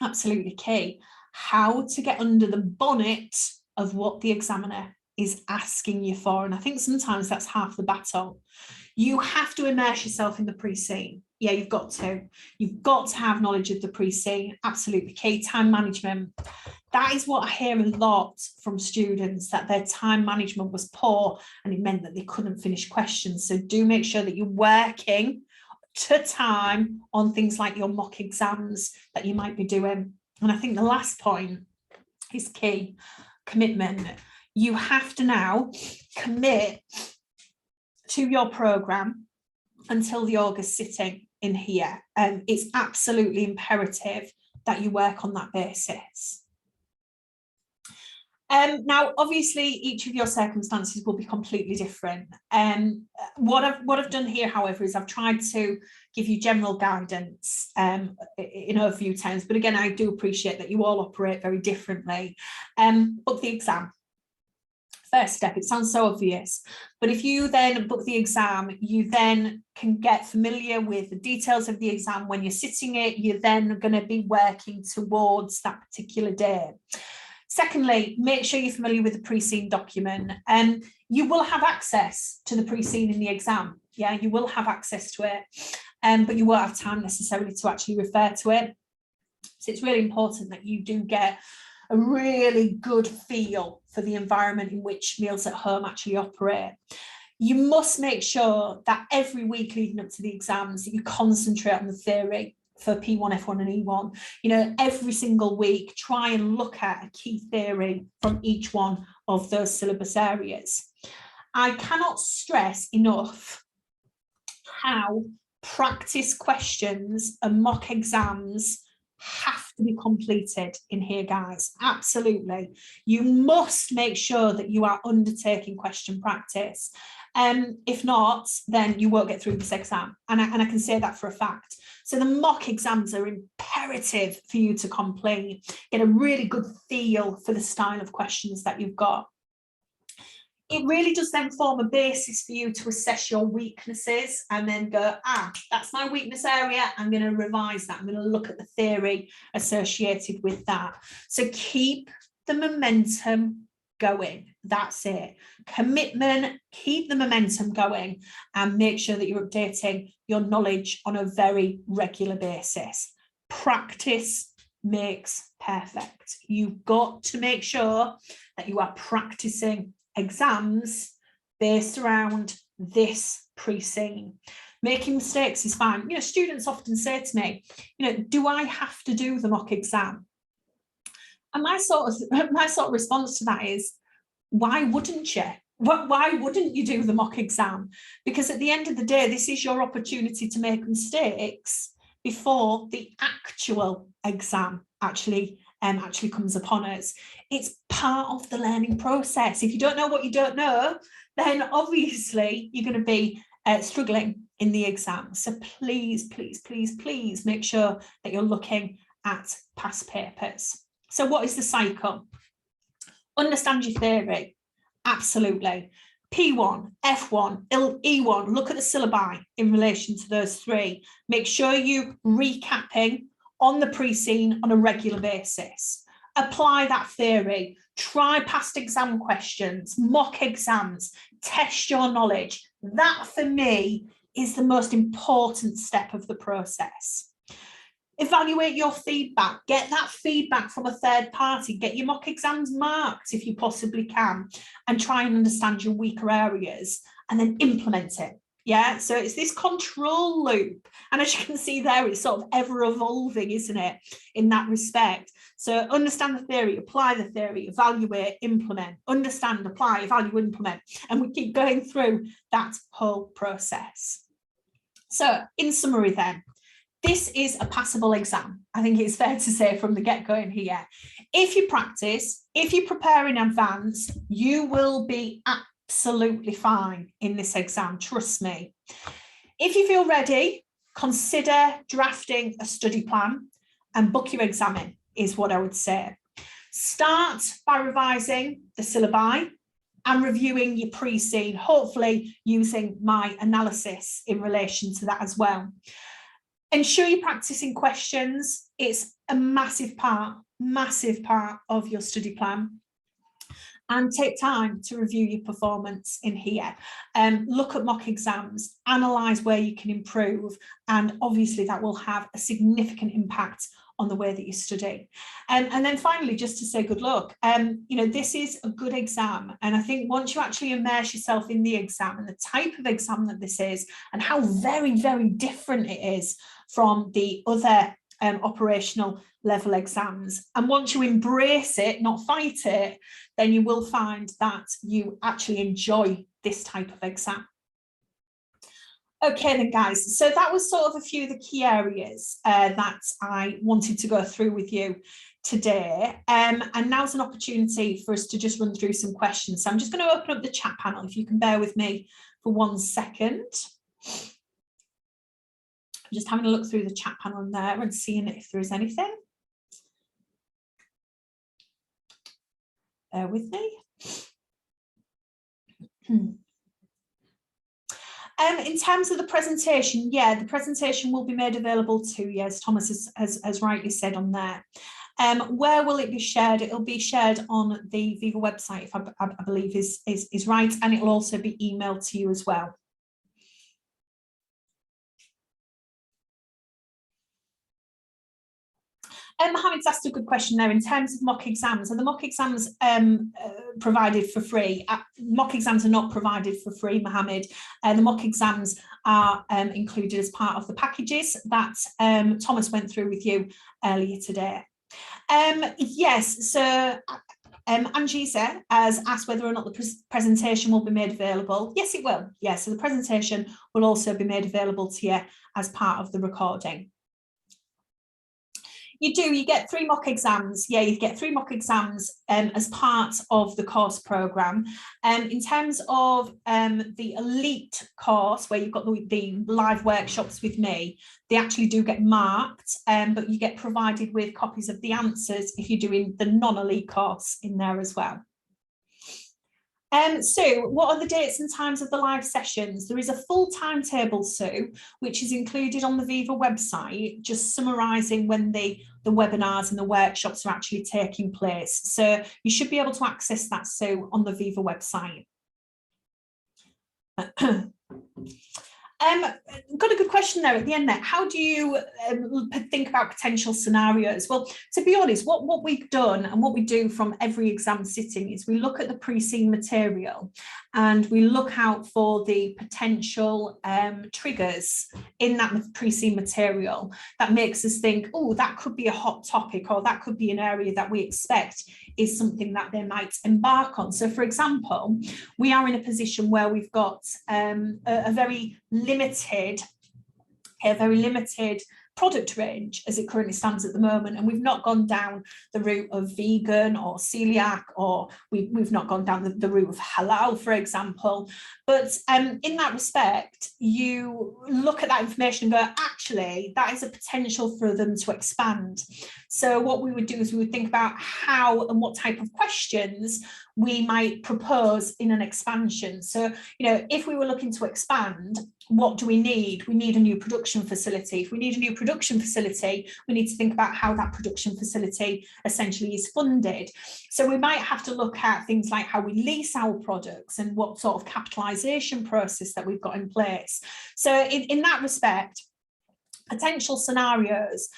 absolutely key. How to get under the bonnet of what the examiner is asking you for. And I think sometimes that's half the battle. You have to immerse yourself in the pre-scene. Yeah, you've got to. You've got to have knowledge of the pre-scene. Absolutely key. Time management. That is what I hear a lot from students, that their time management was poor and it meant that they couldn't finish questions. So do make sure that you're working to time on things like your mock exams that you might be doing. And I think the last point is key. Commitment. You have to now commit to your programme until the August sitting in here. It's absolutely imperative that you work on that basis. Now, obviously, each of your circumstances will be completely different. What I've done here, however, is I've tried to give you general guidance in overview terms. But again, I do appreciate that you all operate very differently. Book the exam. First step, it sounds so obvious, but if you then book the exam, you then can get familiar with the details of the exam. When you're sitting it, you're then going to be working towards that particular day. Secondly, make sure you're familiar with the pre-scene document. You will have access to the pre-scene in the exam. Yeah, you will have access to it, but you won't have time necessarily to actually refer to it. So it's really important that you do get a really good feel for the environment in which Meals at Home actually operate. You must make sure that every week leading up to the exams that you concentrate on the theory for P1, F1 and E1. Every single week, try and look at a key theory from each one of those syllabus areas. I cannot stress enough how practice questions and mock exams have to be completed in here, guys. Absolutely. You must make sure that you are undertaking question practice. If not, then you won't get through this exam. And I can say that for a fact. So the mock exams are imperative for you to complete, get a really good feel for the style of questions that you've got. It really does then form a basis for you to assess your weaknesses and then go, that's my weakness area. I'm going to revise that. I'm going to look at the theory associated with that. So keep the momentum going. That's it. Commitment, keep the momentum going and make sure that you're updating your knowledge on a very regular basis. Practice makes perfect. You've got to make sure that you are practicing exams based around this pre-scene. Making mistakes is fine. Students often say to me, do I have to do the mock exam? And my sort of response to that is, why wouldn't you? Why wouldn't you do the mock exam? Because at the end of the day, this is your opportunity to make mistakes before the actual exam actually comes upon us. It's part of the learning process. If you don't know what you don't know, then obviously you're going to be struggling in the exam. So please, please, please, please make sure that you're looking at past papers. So what is the cycle? Understand your theory. Absolutely. P1, F1, E1, look at the syllabi in relation to those three. Make sure you're recapping on the pre-scene on a regular basis. Apply that theory. Try past exam questions, mock exams, test your knowledge. That, for me, is the most important step of the process. Evaluate your feedback. Get that feedback from a third party. Get your mock exams marked if you possibly can, and try and understand your weaker areas and then implement it. Yeah, so it's this control loop. And as you can see there, it's sort of ever evolving, isn't it, in that respect? So understand the theory, apply the theory, evaluate, implement, understand, apply, evaluate, implement. And we keep going through that whole process. So in summary then, this is a passable exam. I think it's fair to say from the get-go in here. If you practice, if you prepare in advance, you will be absolutely fine in this exam, trust me. If you feel ready, consider drafting a study plan and book your exam in, is what I would say. Start by revising the syllabi and reviewing your pre-scene, hopefully using my analysis in relation to that as well. Ensure you're practicing questions. It's a massive part of your study plan. And take time to review your performance in here. Look at mock exams, analyse where you can improve, and obviously that will have a significant impact on the way that you study. And then finally, just to say good luck, this is a good exam. And I think once you actually immerse yourself in the exam and the type of exam that this is and how very, very different it is from the other operational level exams, and once you embrace it, not fight it, then you will find that you actually enjoy this type of exam. Okay then guys, so that was sort of a few of the key areas that I wanted to go through with you today, and now's an opportunity for us to just run through some questions. So I'm just going to open up the chat panel, if you can bear with me for 1 second. I'm just having a look through the chat panel in there and seeing if there is anything. Bear with me. In terms of the presentation, yeah, the presentation will be made available to you, as Thomas has rightly said on there. Where will it be shared? It'll be shared on the Viva website, if I believe is right, and it will also be emailed to you as well. Mohammed's asked a good question there in terms of mock exams. Are the mock exams provided for free? Mock exams are not provided for free, Mohammed. The mock exams are included as part of the packages that Thomas went through with you earlier today. Yes, so Angisa has asked whether or not the presentation will be made available. Yes, it will. Yes, so the presentation will also be made available to you as part of the recording. You do, you get 3 mock exams. Yeah, you get 3 mock exams as part of the course programme. In terms of the elite course, where you've got the live workshops with me, they actually do get marked, but you get provided with copies of the answers if you're doing the non-elite course in there as well. So what are the dates and times of the live sessions? There is a full timetable, Sue, which is included on the Viva website, just summarising when the webinars and the workshops are actually taking place. So you should be able to access that, Sue, on the Viva website. Got a good question there at the end there. How do you think about potential scenarios? Well, to be honest, what we've done and what we do from every exam sitting is we look at the pre-seen material and we look out for the potential triggers in that pre-seen material that makes us think, oh, that could be a hot topic, or that could be an area that we expect is something that they might embark on. So, for example, we are in a position where we've got a very limited product range as it currently stands at the moment, and we've not gone down the route of vegan or celiac, or we've not gone down the route of halal, for example. But in that respect, you look at that information and go, actually, that is a potential for them to expand. So what we would do is we would think about how and what type of questions we might propose in an expansion. So, you know, if we were looking to expand, what do we need? We need a new production facility. If we need a new production facility, we need to think about how that production facility essentially is funded. So we might have to look at things like how we lease our products and what sort of capitalization process that we've got in place. So in that respect, potential scenarios,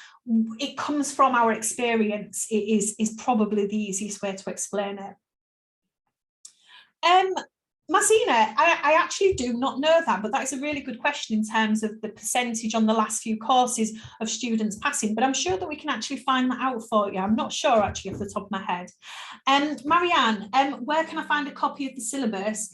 it comes from our experience. It is probably the easiest way to explain it. Mazina, I actually do not know that, but that is a really good question in terms of the percentage on the last few courses of students passing, but I'm sure that we can actually find that out for you. I'm not sure actually off the top of my head. Marianne, where can I find a copy of the syllabus?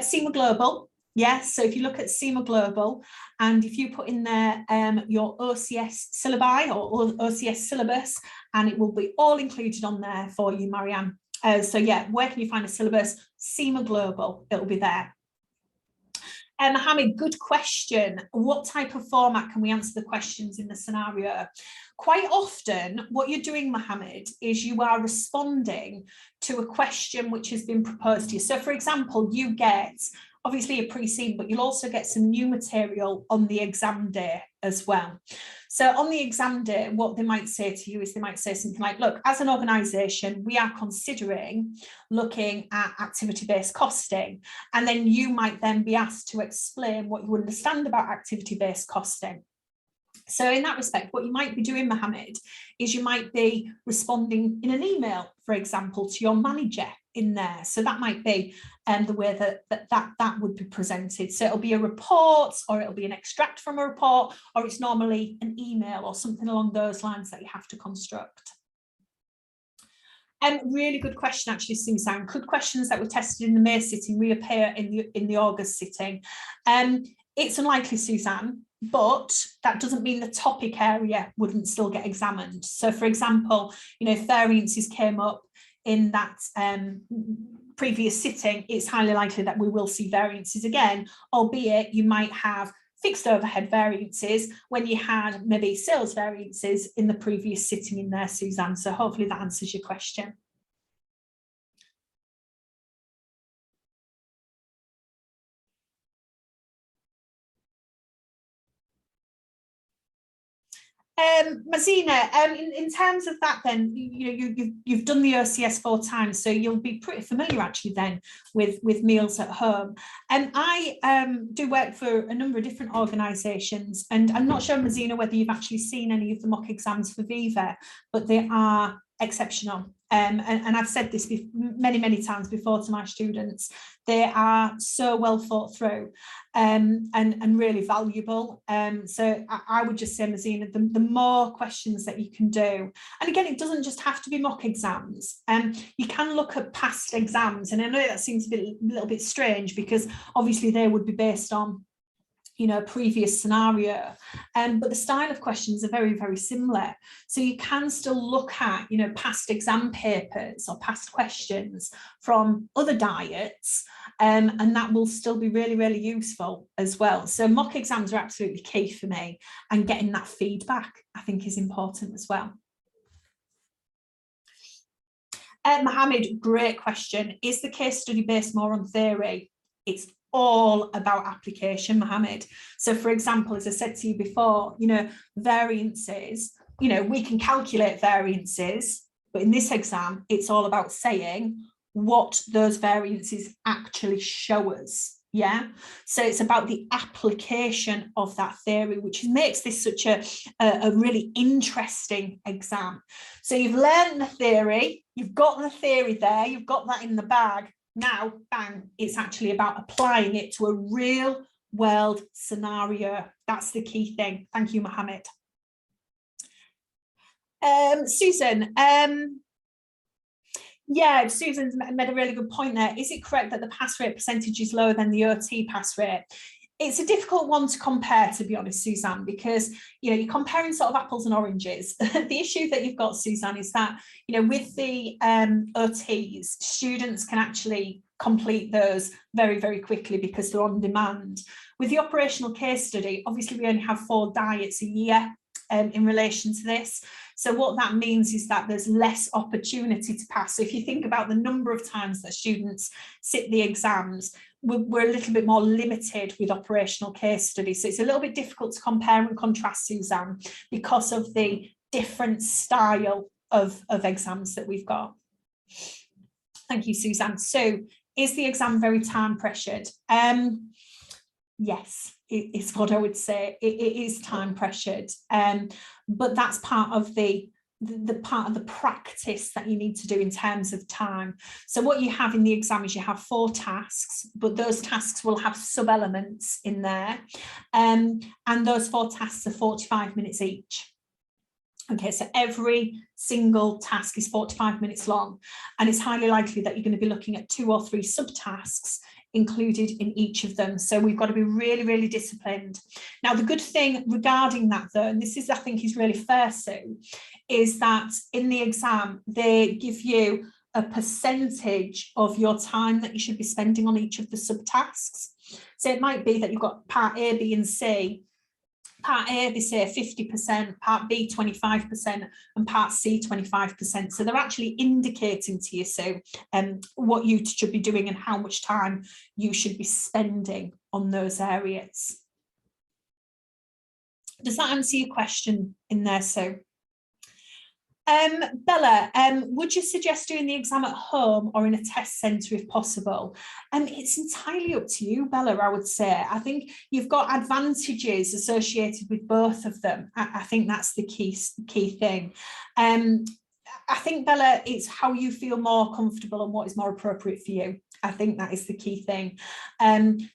CIMA Global. Yes, so if you look at CIMA Global and if you put in there your OCS syllabi or OCS syllabus, and it will be all included on there for you, Marianne. So yeah, where can you find a syllabus? CIMA Global, it'll be there. Mohammed, good question. What type of format can we answer the questions in the scenario? Quite often, what you're doing, Mohammed, is you are responding to a question which has been proposed to you. So for example, you get obviously a pre-seen, but you'll also get some new material on the exam day as well. So on the exam day, what they might say to you is they might say something like, look, as an organisation, we are considering looking at activity-based costing. And then you might then be asked to explain what you understand about activity-based costing. So in that respect, what you might be doing, Mohammed, is you might be responding in an email, for example, to your manager in there. So that might be the way that would be presented. So it'll be a report, or it'll be an extract from a report, or it's normally an email or something along those lines that you have to construct. Really good question, actually, Suzanne. Could questions that were tested in the May sitting reappear in the August sitting? It's unlikely, Suzanne, but that doesn't mean the topic area wouldn't still get examined. So, for example, you know, if variances came up in that previous sitting, it's highly likely that we will see variances again, albeit you might have fixed overhead variances when you had maybe sales variances in the previous sitting in there, Suzanne. So hopefully that answers your question. Mazina, in terms of that, then you've done the OCS 4 times, so you'll be pretty familiar actually then with meals at home. And I do work for a number of different organisations, and I'm not sure, Mazina, whether you've actually seen any of the mock exams for Viva, but they are exceptional. And I've said this many times before to my students. They are so well thought through and really valuable. So I would just say, Mazina, the more questions that you can do, and again, it doesn't just have to be mock exams. You can look at past exams, and I know that seems a little bit strange because obviously they would be based on previous scenario, but the style of questions are very, very similar. So you can still look at, past exam papers or past questions from other diets, and that will still be really, really useful as well. So mock exams are absolutely key for me, and getting that feedback, I think, is important as well. Mohammed, great question. Is the case study based more on theory? It's all about application, Mohammed. So for example, as I said to you before, variances, we can calculate variances, but in this exam, it's all about saying what those variances actually show us. Yeah, so it's about the application of that theory, which makes this such a really interesting exam. So you've learned the theory, you've got the theory there, you've got that in the bag. Now, bang, it's actually about applying it to a real world scenario. That's the key thing. Thank you, Mohammed. Susan, yeah, Susan's made a really good point there. Is it correct that the pass rate percentage is lower than the OT pass rate? It's a difficult one to compare, to be honest, Suzanne, because you're comparing sort of apples and oranges. The issue that you've got, Suzanne, is that with the OTs, students can actually complete those very, very quickly because they're on demand. With the operational case study, obviously we only have 4 diets a year in relation to this. So what that means is that there's less opportunity to pass. So if you think about the number of times that students sit the exams, we're a little bit more limited with operational case studies. So it's a little bit difficult to compare and contrast, Suzanne, because of the different style of exams that we've got. Thank you, Suzanne. So is the exam very time pressured? Yes, it is what I would say. It is time pressured, but that's part of the practice that you need to do in terms of time. So what you have in the exam is you have 4 tasks, but those tasks will have sub-elements in there, and those 4 tasks are 45 minutes each. Okay, so every single task is 45 minutes long, and it's highly likely that you're going to be looking at 2 or 3 subtasks included in each of them. So we've got to be really, really disciplined. Now, the good thing regarding that, though, and this is, I think, is really fair, Sue, is that in the exam, they give you a percentage of your time that you should be spending on each of the subtasks. So it might be that you've got part A, B, and C. Part A, they say 50%, part B, 25%, and part C, 25%. So they're actually indicating to you, so what you should be doing and how much time you should be spending on those areas. Does that answer your question in there, Sue? Bella, would you suggest doing the exam at home or in a test centre if possible? It's entirely up to you, Bella, I would say. I think you've got advantages associated with both of them. I think that's the key thing. I think, Bella, it's how you feel more comfortable and what is more appropriate for you. I think that is the key thing.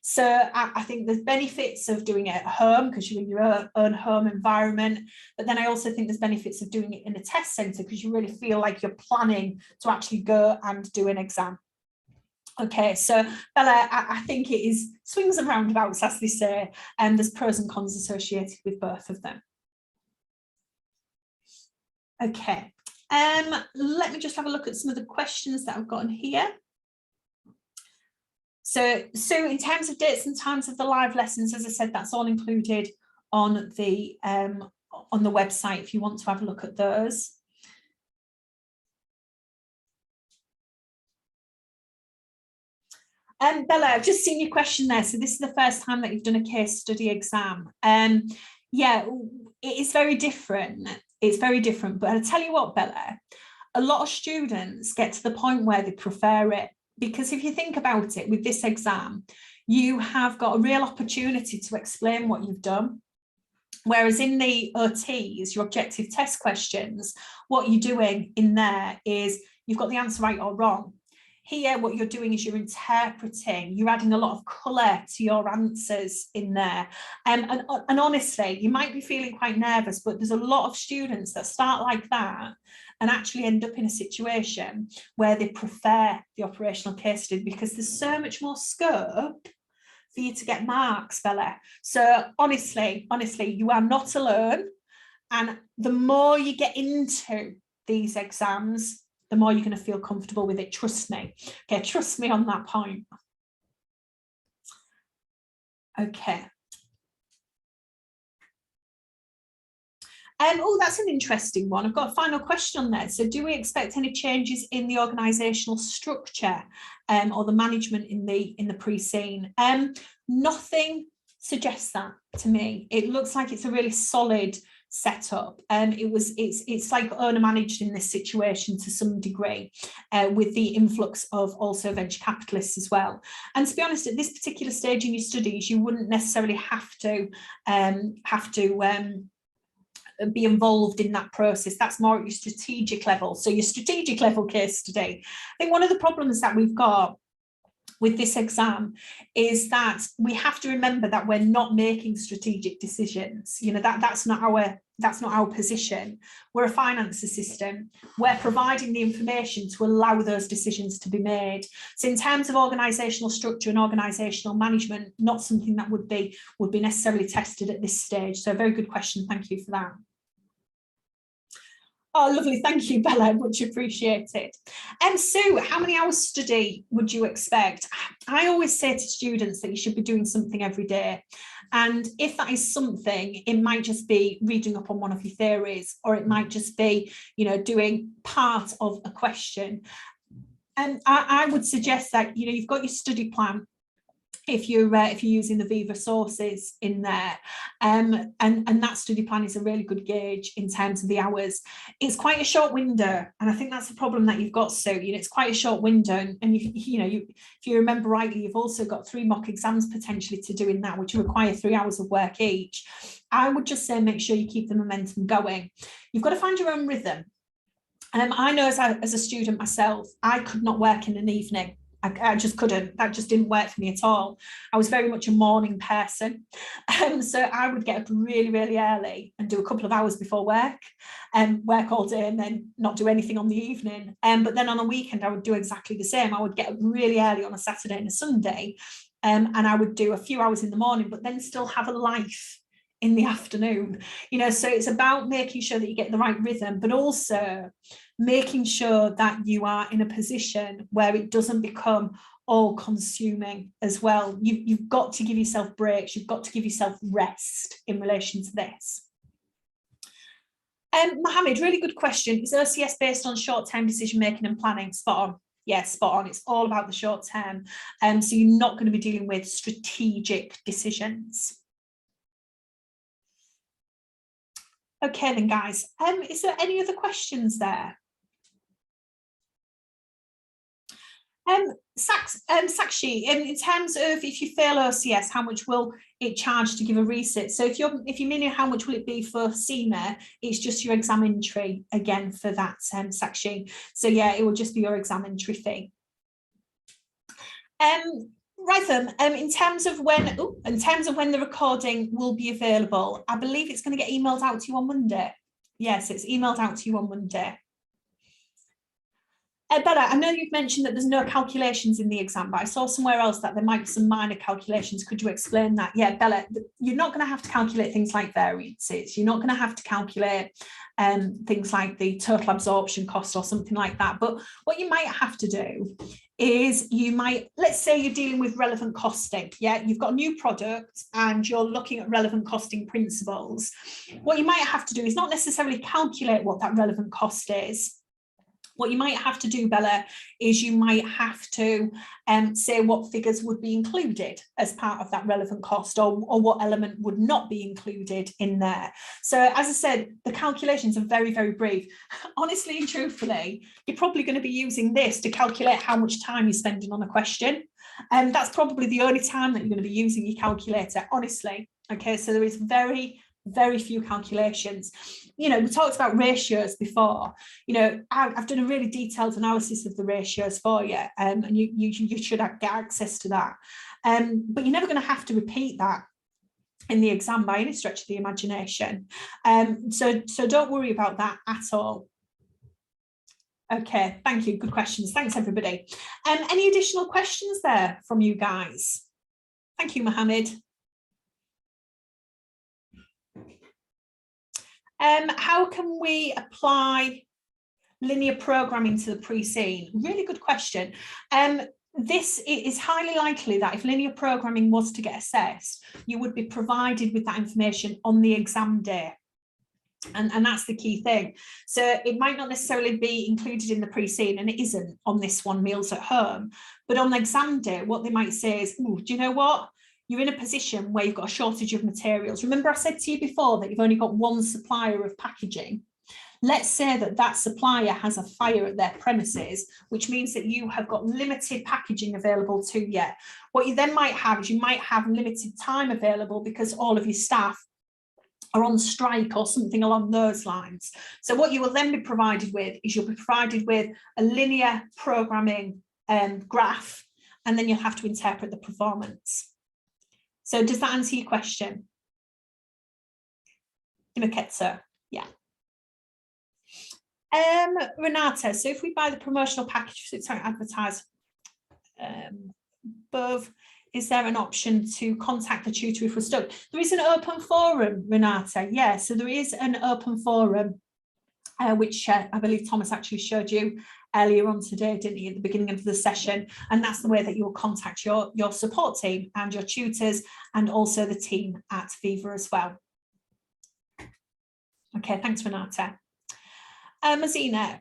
So I think there's benefits of doing it at home because you're in your own home environment. But then I also think there's benefits of doing it in a test centre because you really feel like you're planning to actually go and do an exam. Okay, so Bella, I think it is swings and roundabouts, as they say, and there's pros and cons associated with both of them. Okay. Let me just have a look at some of the questions that I've got in here. So in terms of dates and times of the live lessons, as I said, that's all included on the website if you want to have a look at those. Bella, I've just seen your question there. So this is the first time that you've done a case study exam. Yeah, it is very different. It's very different. But I'll tell you what, Bella, a lot of students get to the point where they prefer it. Because if you think about it, with this exam, you have got a real opportunity to explain what you've done. Whereas in the OTs, your objective test questions, what you're doing in there is you've got the answer right or wrong. Here, what you're doing is you're interpreting, you're adding a lot of colour to your answers in there. And honestly, you might be feeling quite nervous, but there's a lot of students that start like that and actually end up in a situation where they prefer the operational case study because there's so much more scope for you to get marks, Bella. So honestly, you are not alone. And the more you get into these exams, the more you're going to feel comfortable with it. Trust me. Okay, trust me on that point. Okay. Oh, that's an interesting one. I've got a final question on there. So do we expect any changes in the organisational structure or the management in the pre-scene? Nothing suggests that to me. It looks like it's a really solid setup. It's like owner managed in this situation to some degree, with the influx of also venture capitalists as well. And to be honest, at this particular stage in your studies, you wouldn't necessarily have to be involved in that process. That's more at your strategic level. So your strategic level case study. I think one of the problems that we've got with this exam is that we have to remember that we're not making strategic decisions. You know, that's not our position. We're a finance assistant. We're providing the information to allow those decisions to be made. So in terms of organisational structure and organisational management, not something that would be necessarily tested at this stage. So a very good question. Thank you for that. Oh, lovely. Thank you, Bella. Much appreciated. And Sue, how many hours study would you expect? I always say to students that you should be doing something every day. And if that is something, it might just be reading up on one of your theories, or it might just be, you know, doing part of a question. And I would suggest that, you know, you've got your study plan, if you're using the Viva sources in there, and that study plan is a really good gauge in terms of the hours. It's quite a short window, and I think that's the problem that you've got. So, you know, it's quite a short window, and if you remember rightly, you've also got 3 mock exams potentially to do in that, which require 3 hours of work each. I would just say make sure you keep the momentum going. You've got to find your own rhythm. I know as a student myself, I could not work in an evening. I just couldn't. That just didn't work for me at all. I was very much a morning person. So I would get up really, really early and do a couple of hours before work, and work all day and then not do anything on the evening. But then on a weekend, I would do exactly the same. I would get up really early on a Saturday and a Sunday, and I would do a few hours in the morning, but then still have a life in the afternoon. You know, so it's about making sure that you get the right rhythm, but also making sure that you are in a position where it doesn't become all consuming as well. You've got to give yourself breaks. You've got to give yourself rest in relation to this. Mohammed, really good question. Is OCS based on short-term decision-making and planning? Spot on. Yes, spot on. It's all about the short term. So you're not going to be dealing with strategic decisions. Okay then, guys. Is there any other questions there? Sakshi, in terms of if you fail OCS, how much will it charge to give a resit? So if you're meaning how much will it be for CIMA, it's just your exam entry again for that, Sakshi. So yeah, it will just be your exam entry fee. Right then, in terms of when the recording will be available, I believe it's going to get emailed out to you on Monday. Yes, it's emailed out to you on Monday. Bella, I know you've mentioned that there's no calculations in the exam, but I saw somewhere else that there might be some minor calculations. Could you explain that? Yeah, Bella, you're not going to have to calculate things like variances. You're not going to have to calculate things like the total absorption cost or something like that. But what you might have to do is let's say you're dealing with relevant costing. Yeah, you've got a new product and you're looking at relevant costing principles. What you might have to do is not necessarily calculate what that relevant cost is. What you might have to do, Bella, is you might have to say what figures would be included as part of that relevant cost, or what element would not be included in there. So as I said, the calculations are very, very brief. Honestly and truthfully, you're probably going to be using this to calculate how much time you're spending on a question. And that's probably the only time that you're going to be using your calculator, honestly. Okay, so there is very, very few calculations. You know, we talked about ratios before. You know, I've done a really detailed analysis of the ratios for you, and you should get access to that. But you're never going to have to repeat that in the exam by any stretch of the imagination. So don't worry about that at all. Okay, thank you. Good questions. Thanks, everybody. Any additional questions there from you guys? Thank you, Mohammed. How can we apply linear programming to the pre-seen? Really good question. This is highly likely that if linear programming was to get assessed, you would be provided with that information on the exam day. And that's the key thing. So it might not necessarily be included in the pre-seen, and it isn't on this one, Meals at Home. But on the exam day, what they might say is, oh, do you know what? You're in a position where you've got a shortage of materials. Remember I said to you before that you've only got one supplier of packaging. Let's say that that supplier has a fire at their premises, which means that you have got limited packaging available to you. What you then might have is you might have limited time available because all of your staff are on strike or something along those lines. So what you will then be provided with is you'll be provided with a linear programming graph, and then you'll have to interpret the performance. So does that answer your question? Imaketsu, yeah. Renata, so if we buy the promotional package, it's advertised above, is there an option to contact the tutor if we're stuck? There is an open forum, Renata. Yeah, so there is an open forum, which I believe Thomas actually showed you earlier on today, didn't he, at the beginning of the session? And that's the way that you will contact your support team and your tutors, and also the team at Viva as well. Okay, thanks, Renata. Mazina.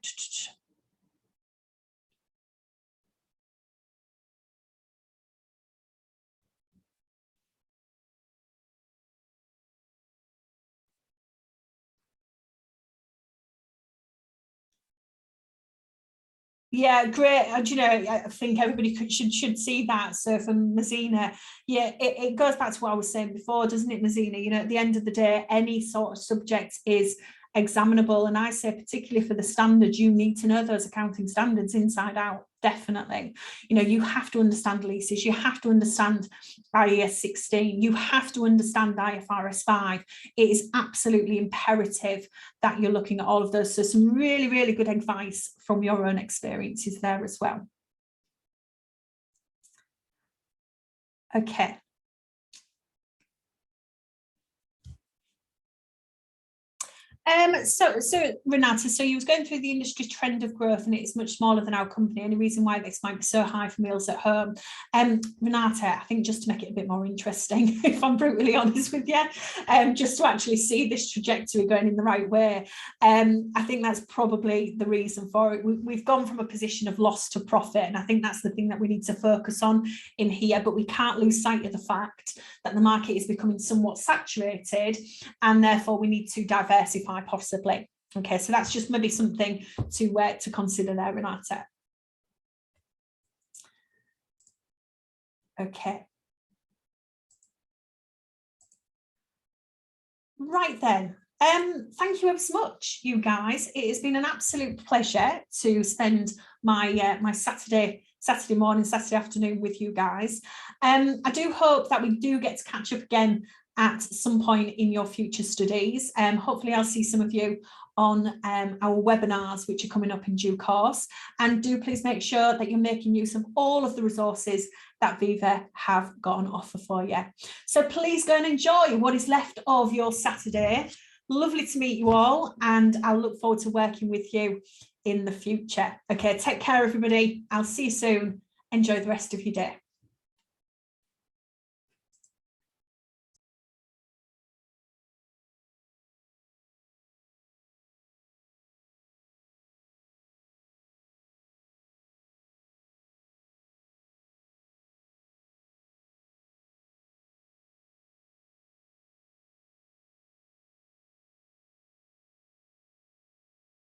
Yeah, great. And you know, I think everybody should see that. So from Mazina, yeah, it goes back to what I was saying before, doesn't it, Mazina? You know, at the end of the day, any sort of subject is examinable, and I say particularly for the standards, you need to know those accounting standards inside out. Definitely, you know, you have to understand leases, you have to understand IAS 16, you have to understand IFRS 5. It is absolutely imperative that you're looking at all of those. So some really, really good advice from your own experiences there as well. Okay. So Renata, so you was going through the industry trend of growth, and it's much smaller than our company. Any reason why this might be so high for Meals at Home? Renata, I think just to make it a bit more interesting, if I'm brutally honest with you, just to actually see this trajectory going in the right way, I think that's probably the reason for it. We've gone from a position of loss to profit, and I think that's the thing that we need to focus on in here, but we can't lose sight of the fact that the market is becoming somewhat saturated, and therefore we need to diversify possibly. Okay, so that's just maybe something to consider there, Renata. Okay. Right then. Thank you ever so much, you guys. It has been an absolute pleasure to spend my my Saturday morning, Saturday afternoon with you guys. I do hope that we do get to catch up again at some point in your future studies. Hopefully I'll see some of you on our webinars, which are coming up in due course. And do please make sure that you're making use of all of the resources that Viva have got on offer for you. So please go and enjoy what is left of your Saturday. Lovely to meet you all, and I'll look forward to working with you in the future. Okay, take care, everybody. I'll see you soon. Enjoy the rest of your day.